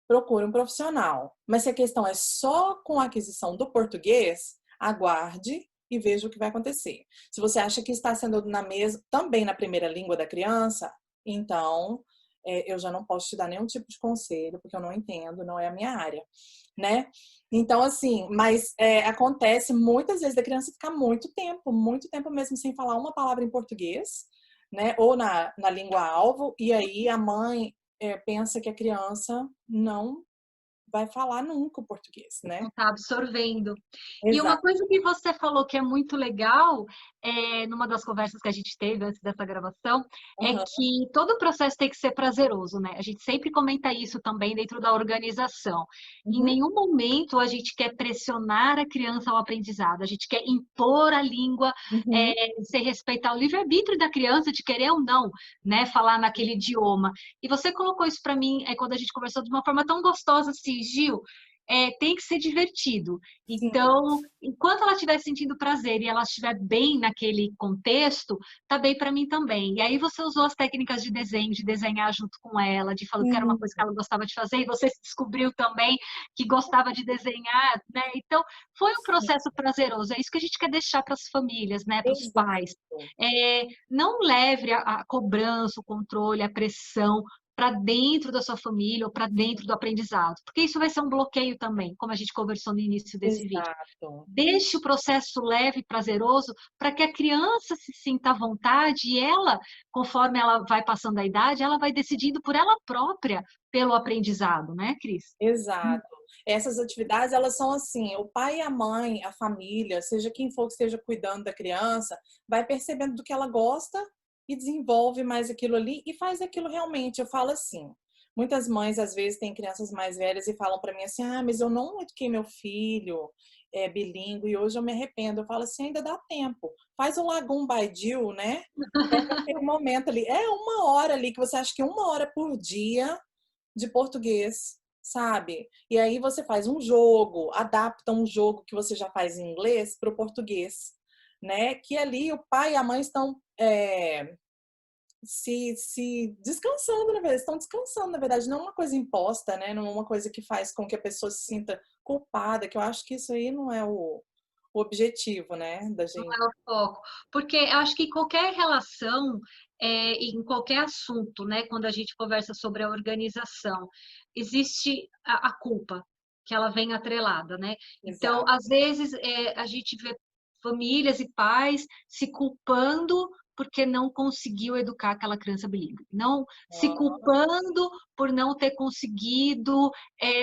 procure um profissional. Mas se a questão é só com a aquisição do português, aguarde e veja o que vai acontecer. Se você acha que está sendo na mesa, também na primeira língua da criança, então eu já não posso te dar nenhum tipo de conselho, porque eu não entendo, não é a minha área, né? Então, assim, mas acontece muitas vezes da criança ficar muito tempo mesmo sem falar uma palavra em português, né? Ou na língua alvo, e aí a mãe pensa que a criança não vai falar nunca o português, não né? está absorvendo. E uma Exato. coisa que você falou que é muito legal, numa das conversas que a gente teve antes dessa gravação, é Aham. que todo o processo tem que ser prazeroso, né? A gente sempre comenta isso também dentro da organização. Em Uhum. nenhum momento a gente quer pressionar a criança ao aprendizado, a gente quer impor a língua, Uhum. sem respeitar o livre-arbítrio da criança de querer ou não, né, falar naquele idioma. E você colocou isso para mim, quando a gente conversou de uma forma tão gostosa assim, Gil, tem que ser divertido. Sim, Então, enquanto ela estiver sentindo prazer e ela estiver bem naquele contexto, tá bem para mim também. E aí você usou as técnicas de desenho, de desenhar junto com ela, de falar que era uma sim, coisa que ela gostava de fazer, e você descobriu também que gostava de desenhar, né? Então, foi um sim. processo prazeroso. É isso que a gente quer deixar para as famílias, né? Para os pais. Exato. Não leve a cobrança, o controle, a pressão para dentro da sua família ou para dentro do aprendizado, porque isso vai ser um bloqueio também, como a gente conversou no início desse vídeo. Exato. Deixe o processo leve e prazeroso para que a criança se sinta à vontade e ela, conforme ela vai passando a idade, ela vai decidindo por ela própria pelo aprendizado, né, Cris? Exato. Essas atividades, elas são assim, o pai e a mãe, a família, seja quem for que esteja cuidando da criança, vai percebendo do que ela gosta e desenvolve mais aquilo ali e faz aquilo realmente. Eu falo assim, muitas mães às vezes têm crianças mais velhas e falam para mim assim: "Ah, mas eu não eduquei meu filho bilíngue e hoje eu me arrependo". Eu falo assim: "Ainda dá tempo. Faz o Lagum Baidiu, né? Pega aquele momento ali, é 1 hora ali que você acha que 1 hora por dia de português, sabe? E aí você faz um jogo, adapta um jogo que você já faz em inglês para o português, né? Que ali o pai e a mãe estão se descansando, na verdade, estão descansando, na verdade, não é uma coisa imposta, né? Não é uma coisa que faz com que a pessoa se sinta culpada, que eu acho que isso aí não é o objetivo, né, da Não gente. é o foco. Porque eu acho que qualquer relação, em qualquer assunto, né, quando a gente conversa sobre a organização, existe a culpa, que ela vem atrelada, né? Então, Exato. às vezes, a gente vê famílias e pais se culpando porque não conseguiu educar aquela criança bilíngue. Não se Aham. culpando por não ter conseguido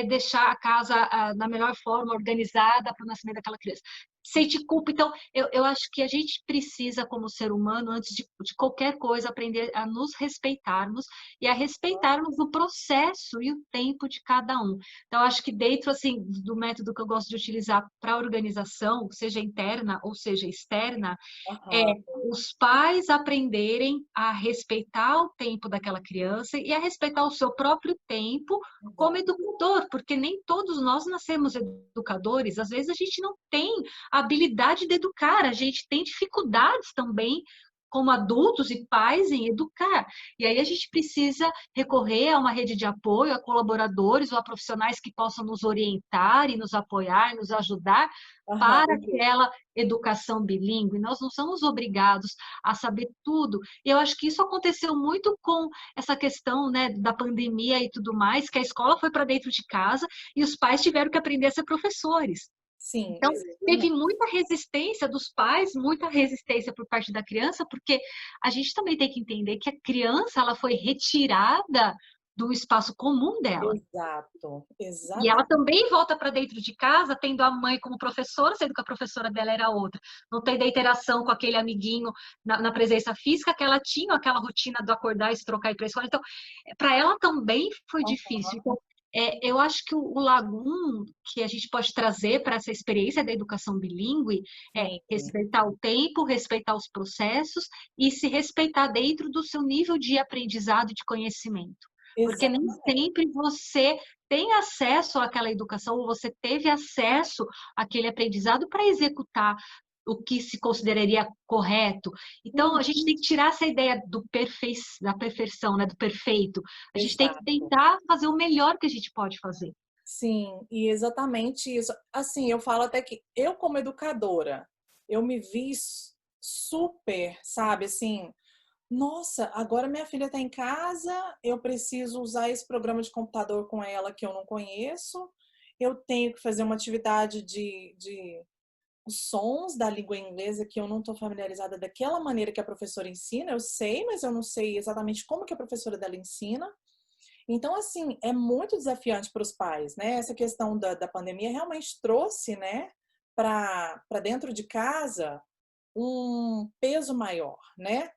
deixar a casa na melhor forma organizada para o nascimento daquela criança sente culpa. Então, eu acho que a gente precisa, como ser humano, antes de qualquer coisa, aprender a nos respeitarmos e a respeitarmos o processo e o tempo de cada um. Então, acho que dentro, assim, do método que eu gosto de utilizar para a organização, seja interna ou seja externa, é Aham. os pais aprenderem a respeitar o tempo daquela criança e a respeitar o seu próprio tempo como Exato. educador, porque nem todos nós nascemos educadores, às vezes a gente não tem a habilidade de educar, a gente tem dificuldades também como adultos e pais em educar. E aí a gente precisa recorrer a uma rede de apoio, a colaboradores ou a profissionais que possam nos orientar e nos apoiar, nos ajudar Aham. para aquela educação bilíngue. Nós não somos obrigados a saber tudo. E eu acho que isso aconteceu muito com essa questão, né, da pandemia e tudo mais, que a escola foi para dentro de casa e os pais tiveram que aprender a ser professores. Sim, Então, teve exatamente. muita resistência dos pais, muita resistência por parte da criança, porque a gente também tem que entender que a criança ela foi retirada do espaço comum dela. Exato, E ela exatamente. também volta para dentro de casa, tendo a mãe como professora, sendo que a professora dela era outra. Não tendo a interação com aquele amiguinho na presença física que ela tinha, aquela rotina do acordar e se trocar e ir para a escola. Então, para ela também foi difícil. Então, eu acho que o Lagum que a gente pode trazer para essa experiência da educação bilíngue é Sim, respeitar o tempo, respeitar os processos e se respeitar dentro do seu nível de aprendizado e de conhecimento. Porque nem exatamente. sempre você tem acesso àquela educação, ou você teve acesso àquele aprendizado para executar o que se consideraria correto. Então, a gente tem que tirar essa ideia da perfeição, né, do perfeito. A gente tem que Exato. tentar fazer o melhor que a gente pode fazer. Sim, e exatamente isso. Assim, eu falo até que eu, como educadora, eu me vi super, sabe, assim, nossa, agora minha filha está em casa, eu preciso usar esse programa de computador com ela que eu não conheço, eu tenho que fazer uma atividade de os sons da língua inglesa que eu não estou familiarizada daquela maneira que a professora ensina, eu sei, mas eu não sei exatamente como que a professora dela ensina. Então, assim, é muito desafiante para os pais, né? Essa questão da pandemia realmente trouxe, né, para dentro de casa um peso maior, né?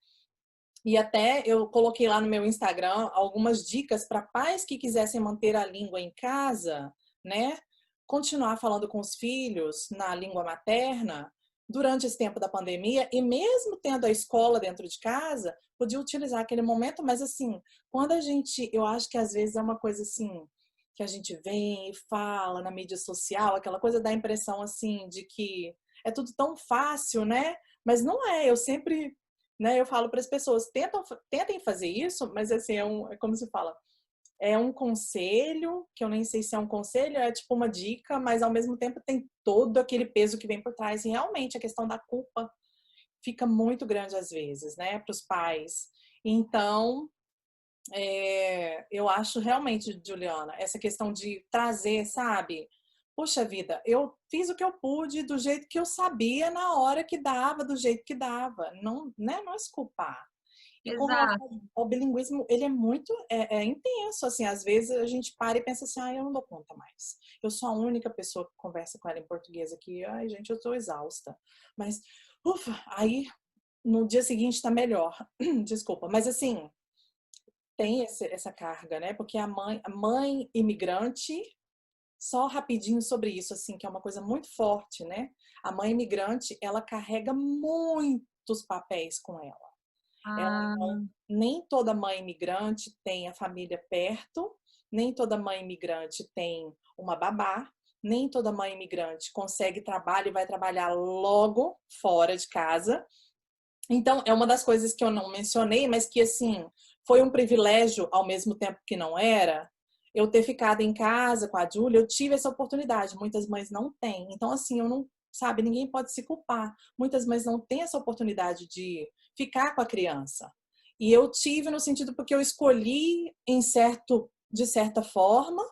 E até eu coloquei lá no meu Instagram algumas dicas para pais que quisessem manter a língua em casa, né? Continuar falando com os filhos na língua materna durante esse tempo da pandemia e mesmo tendo a escola dentro de casa, podia utilizar aquele momento, mas assim, quando a gente, eu acho que às vezes é uma coisa assim, que a gente vem e fala na mídia social, aquela coisa dá a impressão assim de que é tudo tão fácil, né? Mas não é, eu sempre, né, eu falo para as pessoas, tentem fazer isso, mas assim, é como se fala, é um conselho, que eu nem sei se é um conselho, é tipo uma dica, mas ao mesmo tempo tem todo aquele peso que vem por trás. E realmente a questão da culpa fica muito grande às vezes, né, para os pais. Então, eu acho realmente, Juliana, essa questão de trazer, sabe? Puxa vida, eu fiz o que eu pude do jeito que eu sabia, na hora que dava, do jeito que dava. Não, né? Não é se culpar. E com relação Exato. ao bilinguismo, ele é muito intenso, assim, às vezes a gente para e pensa assim, eu não dou conta mais. Eu sou a única pessoa que conversa com ela em português aqui, ai gente, eu tô exausta. Mas, ufa, aí no dia seguinte tá melhor. Desculpa, mas assim, tem essa carga, né? Porque a mãe imigrante, só rapidinho sobre isso, assim, que é uma coisa muito forte, né? A mãe imigrante, ela carrega muitos papéis com ela. Ela Ah, nem toda mãe imigrante tem a família perto, nem toda mãe imigrante tem uma babá, nem toda mãe imigrante consegue trabalho e vai trabalhar logo fora de casa. Então, é uma das coisas que eu não mencionei, mas que, assim, foi um privilégio ao mesmo tempo que não era, eu ter ficado em casa com a Júlia, eu tive essa oportunidade, muitas mães não têm. Então, assim, eu não, sabe, ninguém pode se culpar. Muitas mães não têm essa oportunidade de ficar com a criança. E eu tive no sentido porque eu escolhi de certa forma,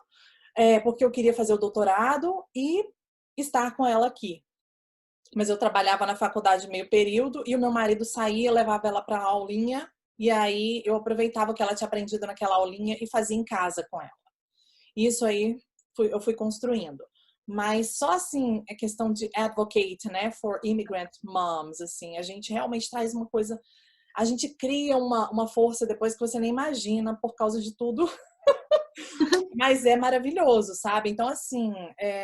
porque eu queria fazer o doutorado e estar com ela aqui. Mas eu trabalhava na faculdade meio período e o meu marido saía, levava ela para a aulinha e aí eu aproveitava o que ela tinha aprendido naquela aulinha e fazia em casa com ela. Isso aí eu fui construindo. Mas só assim, é questão de advocate, né, for immigrant moms, assim, a gente realmente traz uma coisa, a gente cria uma força depois que você nem imagina por causa de tudo, mas é maravilhoso, sabe? Então, assim,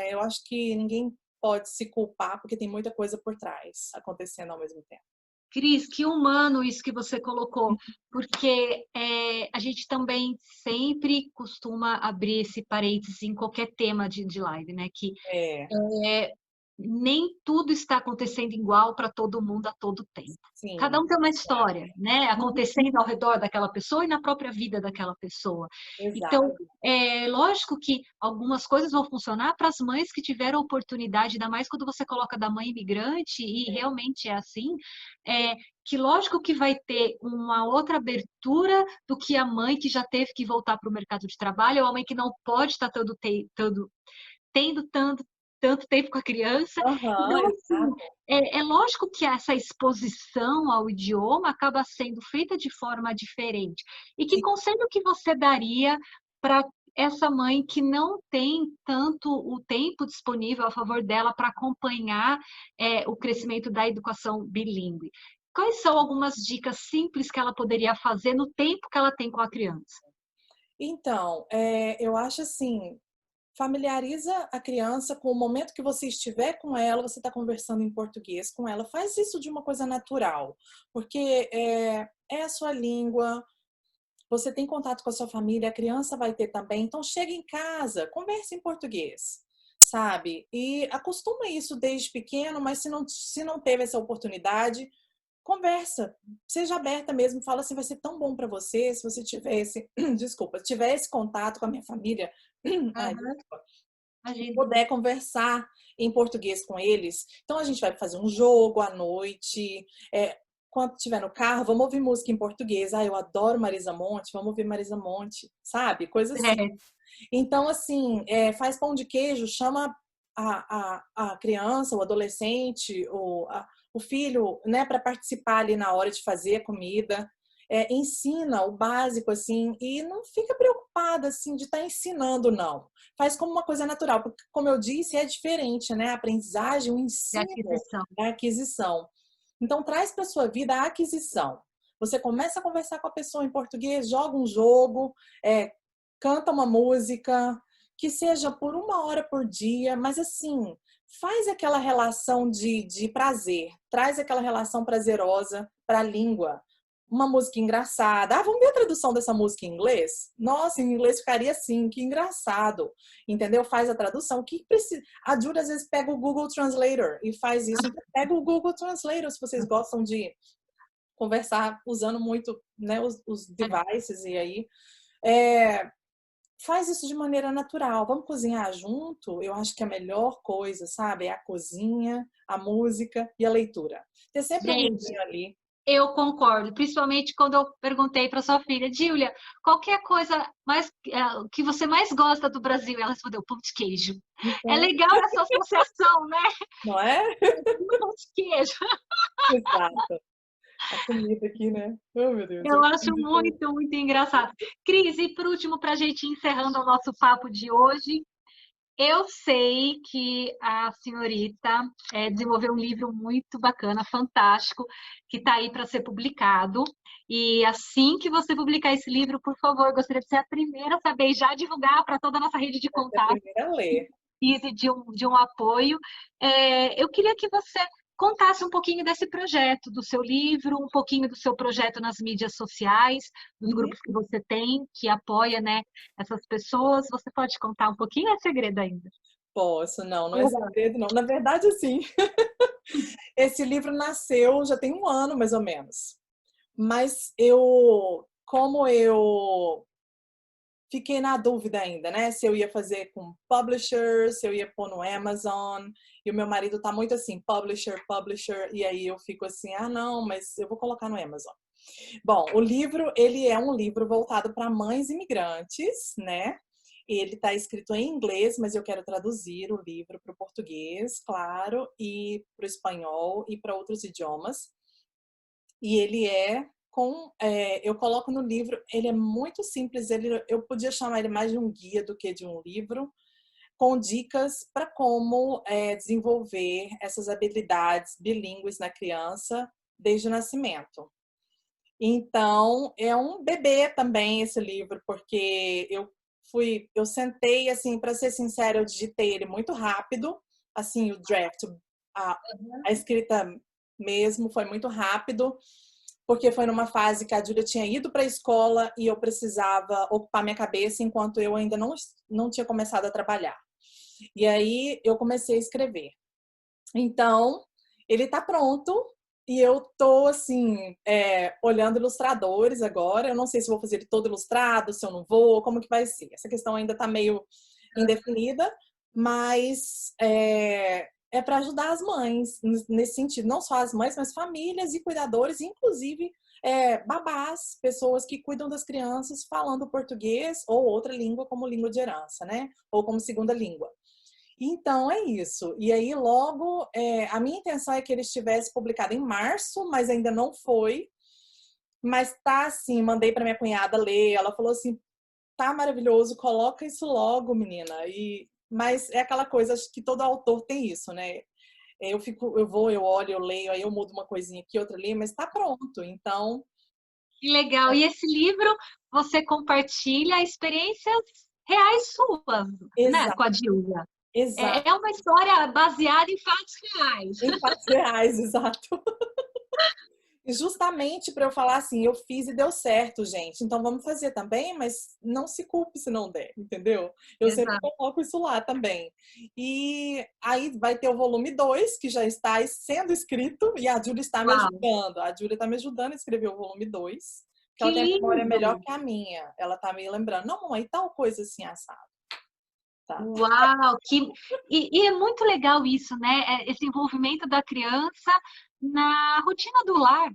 eu acho que ninguém pode se culpar porque tem muita coisa por trás acontecendo ao mesmo tempo. Cris, que humano isso que você colocou, porque a gente também sempre costuma abrir esse parênteses em qualquer tema de live, né? Que É, é, nem tudo está acontecendo igual para todo mundo a todo tempo. Cada sim, um tem uma história, né? uhum, Acontecendo ao redor daquela pessoa e na própria vida daquela pessoa. Então, exato. é lógico que algumas coisas vão funcionar para as mães que tiveram oportunidade, ainda mais quando você coloca da mãe imigrante, e realmente é assim, é, que lógico que vai ter uma outra abertura do que a mãe que já teve que voltar para o mercado de trabalho, ou a mãe que não pode estar tendo tanto tempo com a criança. Aham, Então, assim, exato. é lógico que essa exposição ao idioma acaba sendo feita de forma diferente. E que Sim. conselho que você daria para essa mãe que não tem tanto o tempo disponível a favor dela para acompanhar o crescimento da educação bilíngue? Quais são algumas dicas simples que ela poderia fazer no tempo que ela tem com a criança? Então, eu acho assim, familiariza a criança com o momento que você estiver com ela, você está conversando em português com ela. Faz isso de uma coisa natural, porque é a sua língua, você tem contato com a sua família, a criança vai ter também. Então, chega em casa, converse em português, sabe? E acostuma isso desde pequeno, mas se não teve essa oportunidade, conversa, seja aberta mesmo, fala assim, vai ser tão bom para você se você tivesse, desculpa, tiver esse contato com a minha família, ai, Aham, e imagino. puder conversar em português com eles. Então a gente vai fazer um jogo à noite, quando estiver no carro, vamos ouvir música em português. Ah, eu adoro Marisa Monte, vamos ouvir Marisa Monte, sabe? Coisa assim. É, Então, assim, faz pão de queijo, chama a criança, o adolescente, o filho, né, para participar ali na hora de fazer a comida. Ensina o básico, assim, e não fica preocupada, assim, de estar ensinando, não. Faz como uma coisa natural, porque, como eu disse, é diferente, né? A aprendizagem, o de ensino aquisição. da aquisição. Então, traz para sua vida a aquisição. Você começa a conversar com a pessoa em português, joga um jogo, canta uma música, que seja por 1 hora por dia, mas assim, faz aquela relação de prazer, traz aquela relação prazerosa para a língua. Uma música engraçada. Ah, vamos ver a tradução dessa música em inglês? Nossa, em inglês ficaria assim, que engraçado. Entendeu? Faz a tradução. O que precisa? A Júlia às vezes pega o Google Translator e faz isso. Então, pega o Google Translator se vocês gostam de conversar usando muito, né, os devices e aí. É, faz isso de maneira natural. Vamos cozinhar junto? Eu acho que a melhor coisa, sabe, é a cozinha, a música e a leitura. Ter sempre um Gente, livrinho ali. eu concordo, principalmente quando eu perguntei para sua filha, Júlia, qual que é a coisa que você mais gosta do Brasil? Ela respondeu, pão de queijo. É Então, legal essa associação, né? não é? Pão de queijo. Exato. A comida aqui, né? Oh, meu Deus. Eu acho muito engraçado. Cris, e por último, para a gente ir encerrando o nosso papo de hoje, eu sei que a senhorita desenvolveu um livro muito bacana, fantástico, que está aí para ser publicado. E assim que você publicar esse livro, por favor, eu gostaria de ser a primeira a saber e já divulgar para toda a nossa rede de É a contatos primeira a ler. precise de um apoio. Eu queria que você contasse um pouquinho desse projeto, do seu livro, um pouquinho do seu projeto nas mídias sociais, dos Uhum. grupos que você tem, que apoia, né, essas pessoas. Você pode contar um pouquinho? É segredo ainda. Posso, não, não é segredo, não. Na verdade, assim, esse livro nasceu já tem 1 ano, mais ou menos. Mas como eu fiquei na dúvida ainda, né? Se eu ia fazer com publisher, se eu ia pôr no Amazon. E o meu marido tá muito assim, publisher. E aí eu fico assim, ah, não, mas eu vou colocar no Amazon. Bom, o livro, ele é um livro voltado para mães imigrantes, né? Ele está escrito em inglês, mas eu quero traduzir o livro para o português, claro, e para o espanhol e para outros idiomas. E ele eu coloco no livro, ele é muito simples, eu podia chamar ele mais de um guia do que de um livro, com dicas para como desenvolver essas habilidades bilíngues na criança desde o nascimento. Então, é um bebê também esse livro, porque eu sentei, assim, para ser sincera, eu digitei ele muito rápido, assim, o draft, a, a escrita mesmo foi muito rápido, porque foi numa fase que a Júlia tinha ido para a escola e eu precisava ocupar minha cabeça enquanto eu ainda não tinha começado a trabalhar. E aí eu comecei a escrever. Então, ele está pronto e eu tô assim, olhando ilustradores agora. Eu não sei se vou fazer ele todo ilustrado, se eu não vou, como que vai ser. Essa questão ainda está meio indefinida, mas para ajudar as mães nesse sentido, não só as mães, mas famílias e cuidadores, inclusive babás, pessoas que cuidam das crianças falando português ou outra língua como língua de herança, né? Ou como segunda língua. Então, é isso. E aí, logo, a minha intenção é que ele estivesse publicado em março, mas ainda não foi. Mas tá assim, mandei para minha cunhada ler. Ela falou assim: tá maravilhoso, coloca isso logo, menina. Mas é aquela coisa, acho que todo autor tem isso, né? Eu olho, eu leio, aí eu mudo uma coisinha aqui, outra ali, mas tá pronto. Então. Que legal. E esse livro, você compartilha experiências reais suas, né, com a Exato, Dilma. exato. É uma história baseada em fatos reais. Em fatos reais, exato. E justamente para eu falar assim, eu fiz e deu certo, gente. Então vamos fazer também, mas não se culpe se não der, entendeu? Eu sempre Exato. coloco isso lá também. E aí vai ter o volume 2 que já está sendo escrito, e a Júlia está me Uau, ajudando. A Júlia está me ajudando a escrever o volume 2, porque que ela tem a memória lindo! melhor que a minha. Ela está me lembrando, não, mãe, tal coisa assim, assado. Tá? Uau, e é muito legal isso, né? Esse envolvimento da criança na rotina do lar,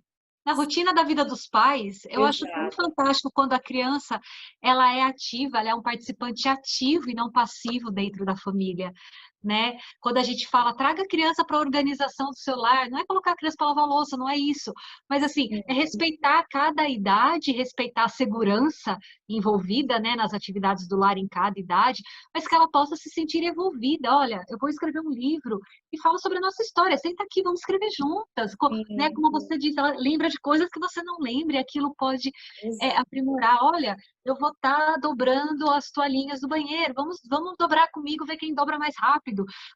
na rotina da vida dos pais. Eu acho tão Exato. fantástico quando a criança ela é ativa, ela é um participante ativo e não passivo dentro da família. Né? Quando a gente fala, traga a criança para a organização do seu lar, não é colocar a criança para lavar a louça, não é isso. Mas, assim, é respeitar cada idade, respeitar a segurança envolvida, né, nas atividades do lar em cada idade, mas que ela possa se sentir envolvida. Olha, eu vou escrever um livro e falo sobre a nossa história. Senta aqui, vamos escrever juntas. Né? Sim, Como você disse, ela lembra de coisas que você não lembra e aquilo pode exato. aprimorar. Olha, eu vou estar dobrando as toalhinhas do banheiro. Vamos dobrar comigo, ver quem dobra mais rápido.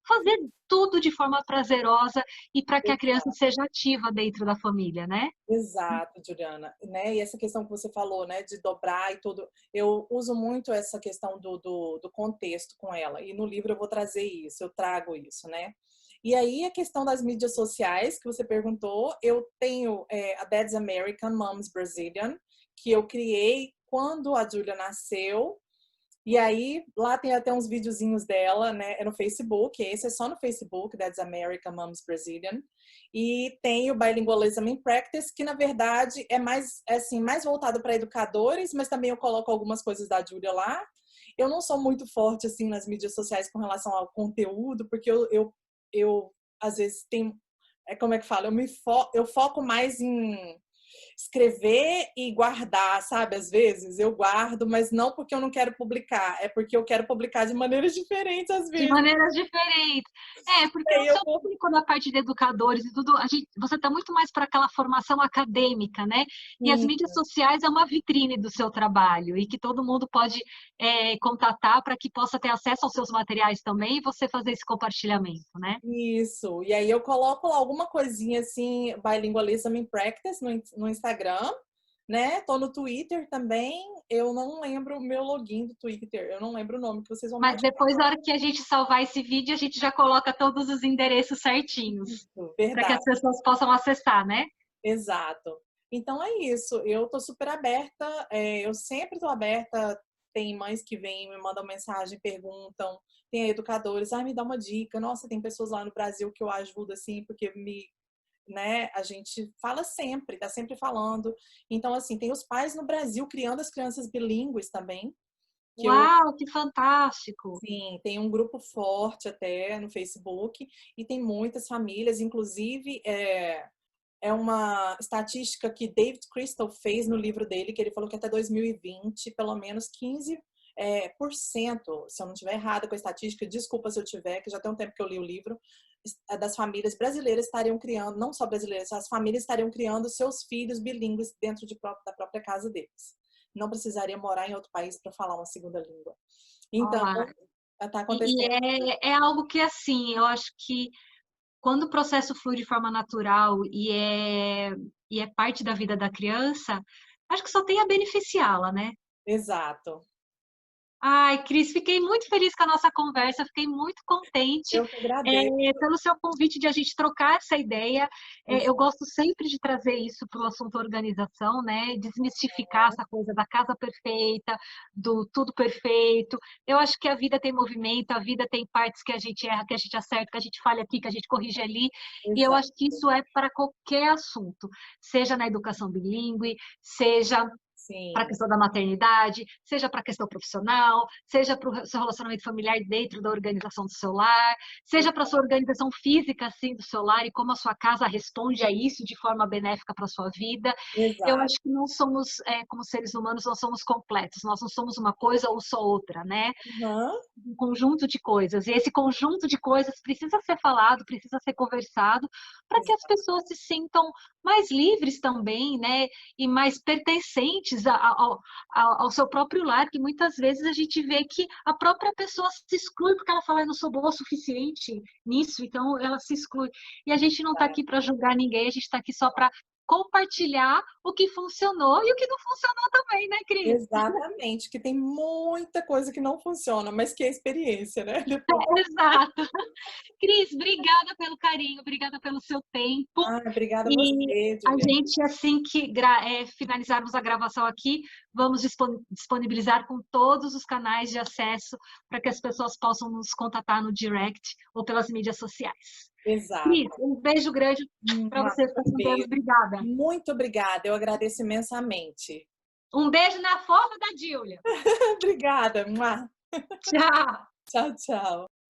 Fazer tudo de forma prazerosa e para que a criança seja ativa dentro da família, né? Exato, Juliana, né? E essa questão que você falou, né, de dobrar e tudo, eu uso muito essa questão do contexto com ela. E no livro eu vou trazer isso, eu trago isso, né? E aí a questão das mídias sociais que você perguntou, eu tenho a Dad's American, Mom's Brazilian, que eu criei quando a Júlia nasceu. E aí, lá tem até uns videozinhos dela, né? É no Facebook, esse é só no Facebook, Dad's America, Mom's Brazilian. E tem o Bilingualism in Practice, que na verdade é mais, assim, mais voltado para educadores, mas também eu coloco algumas coisas da Júlia lá. Eu não sou muito forte, assim, nas mídias sociais com relação ao conteúdo, porque eu às vezes, tenho... como é que fala? Eu foco mais em escrever e guardar, sabe? Às vezes eu guardo, mas não porque eu não quero publicar, é porque eu quero publicar de maneiras diferentes às De vezes. maneiras diferentes. Porque o Aí eu seu vou... público na parte de educadores e tudo, você está muito mais para aquela formação acadêmica, né? E as Sim, mídias sociais é uma vitrine do seu trabalho e que todo mundo pode contatar para que possa ter acesso aos seus materiais também e você fazer esse compartilhamento, né? isso. E aí eu coloco lá alguma coisinha assim, Bilingualism in Practice no Instagram, né? Tô no Twitter também. Eu não lembro o meu login do Twitter. Eu não lembro o nome que vocês vão me Mas achar. depois, na hora que a gente salvar esse vídeo, a gente já coloca todos os endereços certinhos Isso, para que as verdade. pessoas possam acessar, né? Exato. Então é isso. Eu tô super aberta. Eu sempre tô aberta. Tem mães que vêm, me mandam mensagem, perguntam. Tem educadores, me dá uma dica. Nossa, tem pessoas lá no Brasil que eu ajudo assim, porque né, a gente fala sempre, tá sempre falando. Então assim, tem os pais no Brasil criando as crianças bilíngues também, que eu Uau, que fantástico! sim, tem um grupo forte até no Facebook e tem muitas famílias, inclusive é uma estatística que David Crystal fez no livro dele, que ele falou que até 2020, pelo menos 15 por cento, se eu não estiver errada com a estatística, desculpa se eu tiver, que já tem um tempo que eu li o livro, das famílias brasileiras estariam criando, não só brasileiras, as famílias estariam criando seus filhos bilíngues dentro da própria casa deles. Não precisaria morar em outro país para falar uma segunda língua. Então, Ó, está e acontecendo. é algo que, assim, eu acho que quando o processo flui de forma natural e é parte da vida da criança, acho que só tem a beneficiá-la, né? Exato. Ai, Cris, fiquei muito feliz com a nossa conversa, fiquei muito contente Eu que agradeço. pelo seu convite de a gente trocar essa ideia. Eu gosto sempre de trazer isso para o assunto organização, né? Desmistificar essa coisa da casa perfeita, do tudo perfeito. Eu acho que a vida tem movimento, a vida tem partes que a gente erra, que a gente acerta, que a gente falha aqui, que a gente corrige ali. E eu Exato. acho que isso é para qualquer assunto, seja na educação bilíngue, seja para a Sim, questão da maternidade, seja para a questão profissional, seja para o seu relacionamento familiar dentro da organização do seu lar, seja para a sua organização física assim, do seu lar e como a sua casa responde a isso de forma benéfica para a sua vida. Eu exato. acho que não somos, como seres humanos, não somos completos, nós não somos uma coisa ou só outra, né? Uhum. Um conjunto de coisas. E esse conjunto de coisas precisa ser falado, precisa ser conversado, para que as Exato. pessoas se sintam mais livres também, né? E mais pertencentes ao seu próprio lar, que muitas vezes a gente vê que a própria pessoa se exclui porque ela fala, eu não sou boa o suficiente nisso, então ela se exclui. E a gente não está aqui para julgar ninguém, a gente está aqui só para compartilhar o que funcionou e o que não funcionou também, né, Cris? Exatamente, que tem muita coisa que não funciona, mas que é experiência, né? Depois. Exato. Cris, obrigada pelo carinho, obrigada pelo seu tempo. Ah, obrigada a E você, a Juliana. gente, assim que finalizarmos a gravação aqui, vamos disponibilizar com todos os canais de acesso para que as pessoas possam nos contatar no direct ou pelas mídias sociais. Cris, Exato. um beijo grande para você. Fica com Deus. Beijo. Obrigada. Muito obrigada, eu agradeço imensamente. Um beijo na fofa da Júlia. Obrigada. Mua. Tchau. Tchau, tchau.